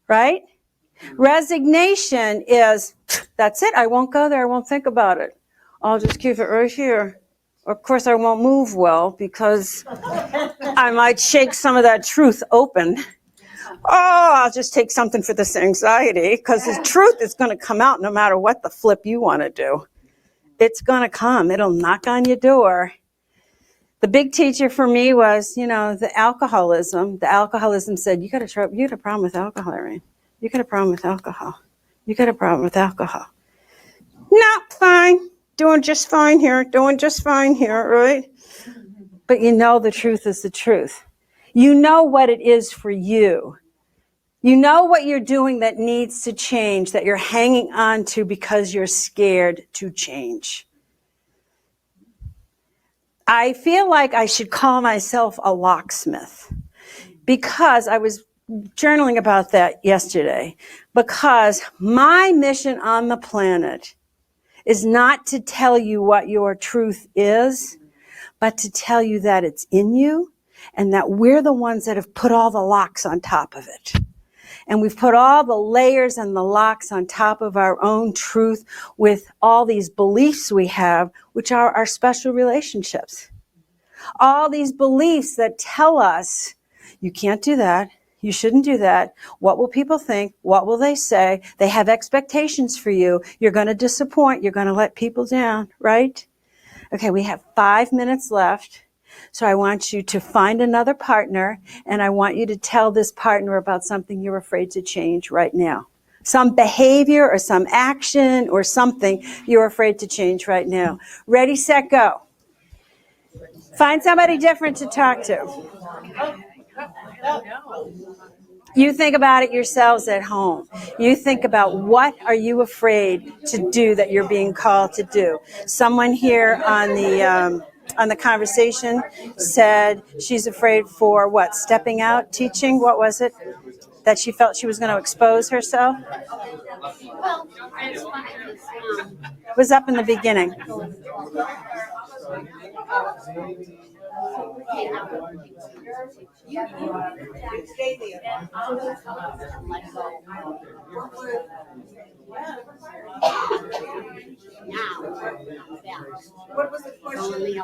Right? Resignation is, that's it, I won't go there, I won't think about it. I'll just keep it right here. Of course, I won't move well because I might shake some of that truth open. Oh, I'll just take something for this anxiety because the truth is going to come out no matter what the flip you want to do. It's going to come. It'll knock on your door. The big teacher for me was, you know, the alcoholism. The alcoholism said, you got a problem with alcohol, Irene. You got a problem with alcohol. You got a problem with alcohol. No, fine. Doing just fine here. Doing just fine here, right? But you know the truth is the truth. You know what it is for you. You know what you're doing that needs to change, that you're hanging on to because you're scared to change. I feel like I should call myself a locksmith because I was journaling about that yesterday. Because my mission on the planet is not to tell you what your truth is, but to tell you that it's in you and that we're the ones that have put all the locks on top of it. And we've put all the layers and the locks on top of our own truth with all these beliefs we have, which are our special relationships. All these beliefs that tell us, you can't do that, you shouldn't do that, what will people think, what will they say, they have expectations for you, you're going to disappoint, you're going to let people down, right? Okay, we have 5 minutes left. So I want you to find another partner, and I want you to tell this partner about something you're afraid to change right now. Some behavior or some action or something you're afraid to change right now. Ready, set, go. Find somebody different to talk to. You think about it yourselves at home. You think about what are you afraid to do that you're being called to do. Someone here on the conversation said she's afraid for what? Stepping out, teaching? What was it? That she felt she was going to expose herself? It was up in the beginning.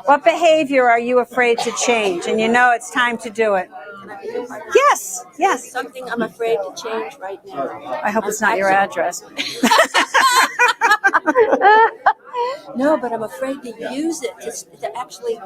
What behavior are you afraid to change? And you know it's time to do it. Yes, yes. Something I'm afraid to change right now. I hope it's not your address. No, but I'm afraid to use it to actually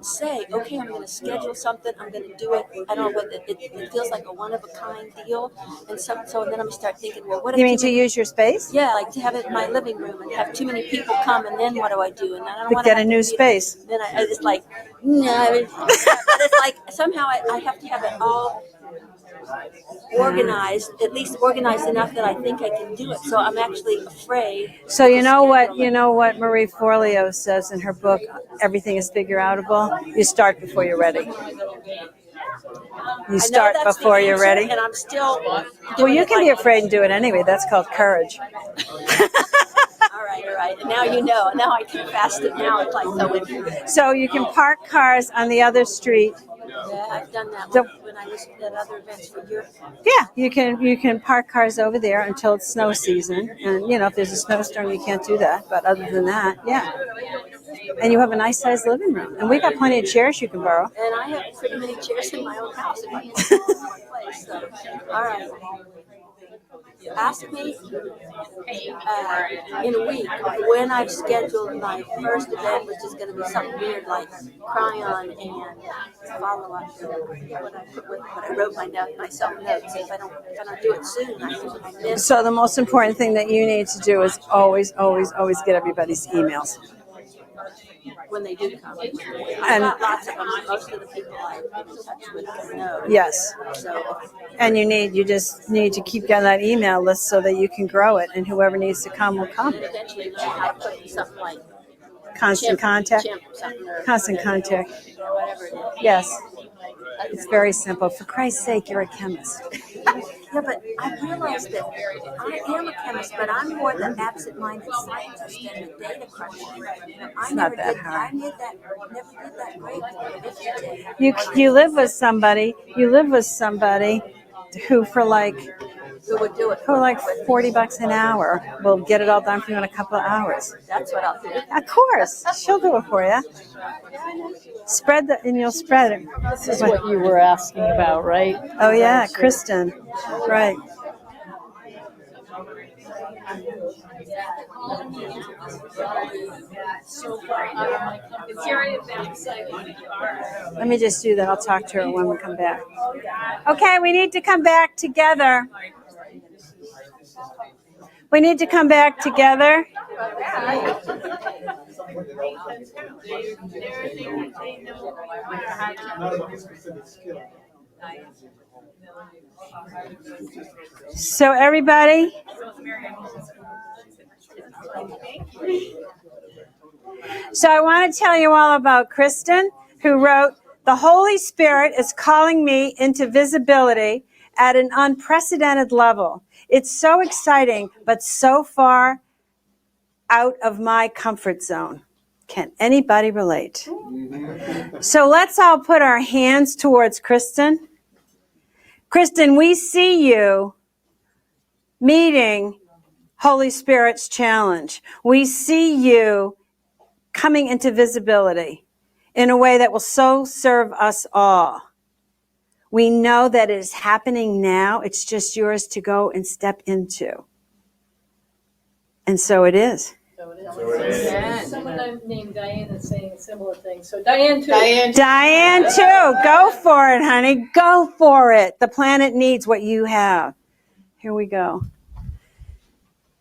say, okay, I'm going to schedule something, I'm going to do it. I don't know what it feels like a one of a kind deal, and so then I'm going to start thinking, well, what? You mean to use your space? Yeah, like to have it in my living room and have too many people come, and then what do I do? And I don't To want get a new space. Then it's like, no, it's like somehow I have to have it all organized, at least organized enough that I think I can do it. So I'm actually afraid. So you know what Marie Forleo says in her book, Everything is Figure Outable? You start before you're ready. You start before you're ready. And I'm still. Well, you can be afraid and do it anyway. That's called courage. All right. And now you know. Now I can fast it now. It's like so. So you can park cars on the other street. Yeah, I've done that when I was at other events for Europe. Yeah, you can park cars over there until it's snow season, and if there's a snowstorm, you can't do that. But other than that, yeah. And you have a nice sized living room, and we got plenty of chairs you can borrow. And I have pretty many chairs in my own house in my place. So, all right. Ask me in a week when I've scheduled my first event, which is going to be something weird like Cryon and follow up. What I wrote myself notes. If I don't do it soon, I miss. So the most important thing that you need to do is always get everybody's emails. When they do come. I've got lots of them. Most of the people I'm in touch with know. Yes. So, and you just need to keep getting that email list so that you can grow it, and whoever needs to come will come. and eventually learn how to put something like Constant contact. Constant contact. Yes. It's very simple. For Christ's sake, you're a chemist. Yeah, but I realized that I am a chemist, but I'm more the absent-minded scientist than the data cruncher. It's not that hard. I never did that great. You live with somebody. Who for Who would do it? For like $40 an hour, will get it all done for you in a couple of hours. That's what I'll do. Of course, she'll do it for you. And you'll spread it. This is what you were asking about, right? Oh yeah, Kristen, right. Let me just do that. I'll talk to her when we come back. Okay, we need to come back together. We need to come back together. So everybody, so I want to tell you all about Kristen, who wrote, "The Holy Spirit is calling me into visibility at an unprecedented level. It's so exciting, but so far out of my comfort zone." Can anybody relate? So let's all put our hands towards Kristen. Kristen, we see you meeting Holy Spirit's challenge. We see you coming into visibility in a way that will so serve us all. We know that it is happening now. It's just yours to go and step into. And so it is. Someone named Diane is saying a similar thing. So Diane too. Diane too. Go for it, honey. Go for it. The planet needs what you have. Here we go.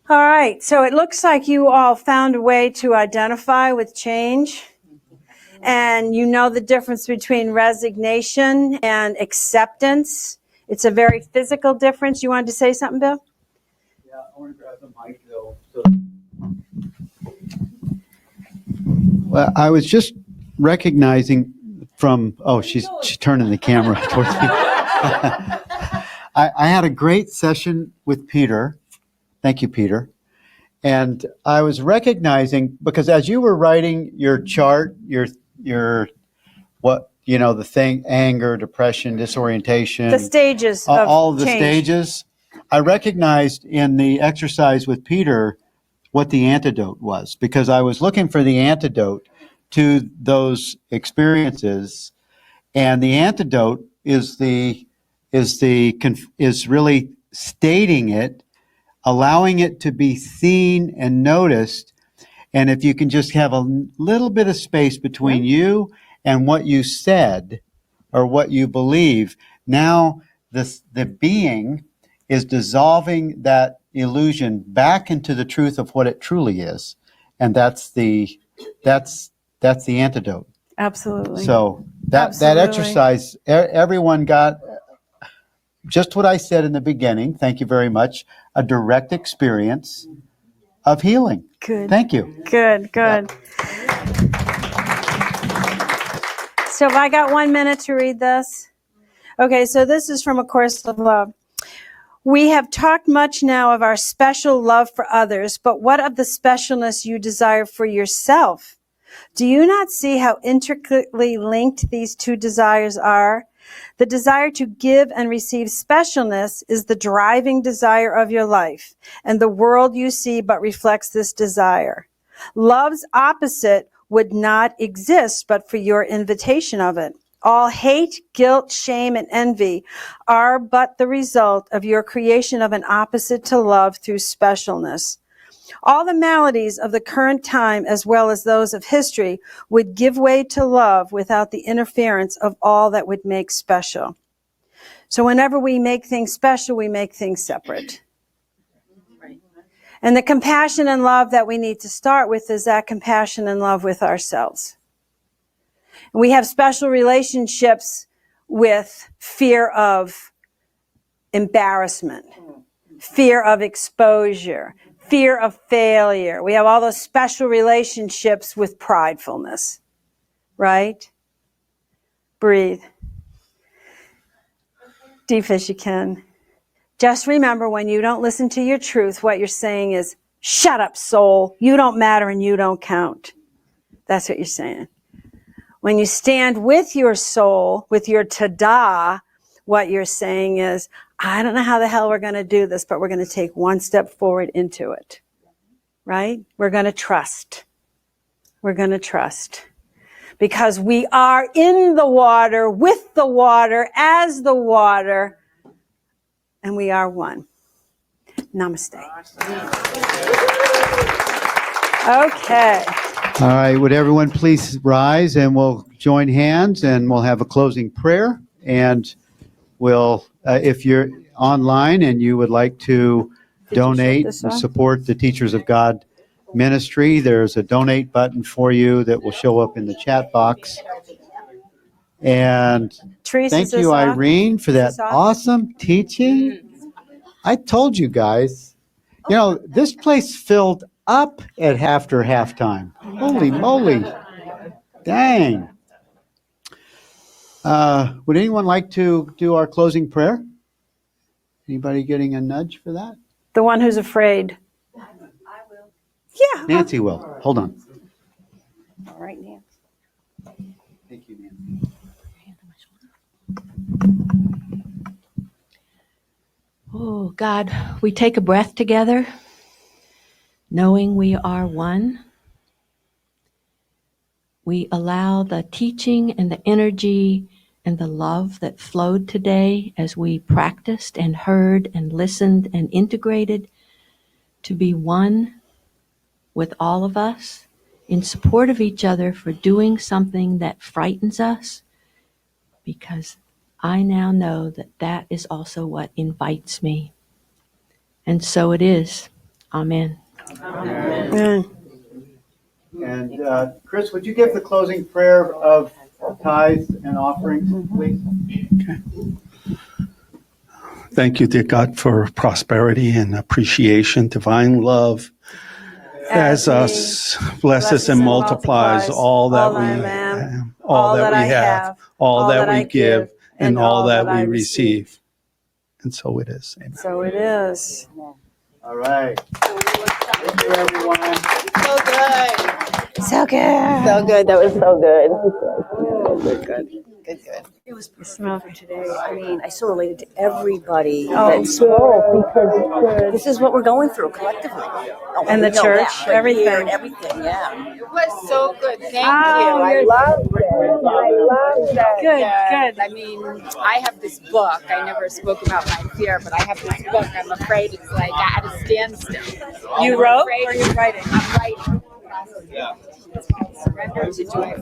All right. So it looks like you all found a way to identify with change. And you know the difference between resignation and acceptance. It's a very physical difference. You wanted to say something, Bill? Yeah, I want to grab the mic, Bill. Well, I was just recognizing from, she's turning the camera towards me. I had a great session with Peter. Thank you, Peter. And I was recognizing, because as you were writing your chart, the thing, anger, depression, disorientation. The stages of all of the change. stages. I recognized in the exercise with Peter what the antidote was, because I was looking for the antidote to those experiences, and the antidote is really stating it, allowing it to be seen and noticed. And if you can just have a little bit of space between you and what you said or what you believe, now the being is dissolving that illusion back into the truth of what it truly is. And that's the antidote. Absolutely. So that Absolutely. exercise, everyone got just what I said in the beginning. Thank you very much. A direct experience of healing. Good. Thank you. Good. So have I got 1 minute to read this? Okay, so this is from A Course of Love. We have talked much now of our special love for others, but what of the specialness you desire for yourself? Do you not see how intricately linked these two desires are? The desire to give and receive specialness is the driving desire of your life, and the world you see but reflects this desire. Love's opposite would not exist but for your invitation of it. All hate, guilt, shame, and envy are but the result of your creation of an opposite to love through specialness. All the maladies of the current time, as well as those of history, would give way to love without the interference of all that would make special. So whenever we make things special, we make things separate. And the compassion and love that we need to start with is that compassion and love with ourselves. We have special relationships with fear of embarrassment, fear of exposure, fear of failure. We have all those special relationships with pridefulness, right? Breathe. Deep as you can. Just remember, when you don't listen to your truth, what you're saying is, shut up, soul. You don't matter and you don't count. That's what you're saying. When you stand with your soul, with your tada, what you're saying is, I don't know how the hell we're going to do this, but we're going to take one step forward into it. Right? We're going to trust. We're going to trust. Because we are in the water, with the water, as the water, and we are one. Namaste. Okay. All right, would everyone please rise, and we'll join hands and we'll have a closing prayer. And we'll, if you're online and you would like to donate and support the Teachers of God ministry, there's a donate button for you that will show up in the chat box. And thank you, Irene, for that awesome teaching. I told you guys, this place filled up after halftime. Holy moly. Dang. Would anyone like to do our closing prayer? Anybody getting a nudge for that? The one who's afraid. I will. Yeah. Nancy will. Hold on. All right, Nancy. Thank you, Nancy. Oh, God, we take a breath together, knowing we are one. We allow the teaching and the energy and the love that flowed today as we practiced and heard and listened and integrated to be one with all of us in support of each other for doing something that frightens us, because I now know that that is also what invites me. And so it is. Amen. Amen. And Chris, would you give the closing prayer of tithes and offerings, please? Okay. Thank you, dear God, for prosperity and appreciation, divine love. As us, blesses and multiplies all that we have, all that we have, all that we give, and all that we receive. And so it is. Amen. So it is. All right. Thank you, everyone. So good. So good. So good. That was so good. Good. It was perfect for today. I mean, I so related to everybody Oh, that spoke because this is what we're going through collectively. And the we know church, that, but everything. here and everything, yeah. It was so good. Thank you. Oh, I you're- loved it. I loved that. Good. I mean, I have this book. I never spoke about my fear, but I have this book. I'm afraid it's like at a standstill. You I'm wrote afraid or you're writing? I'm writing. Surrender to joy.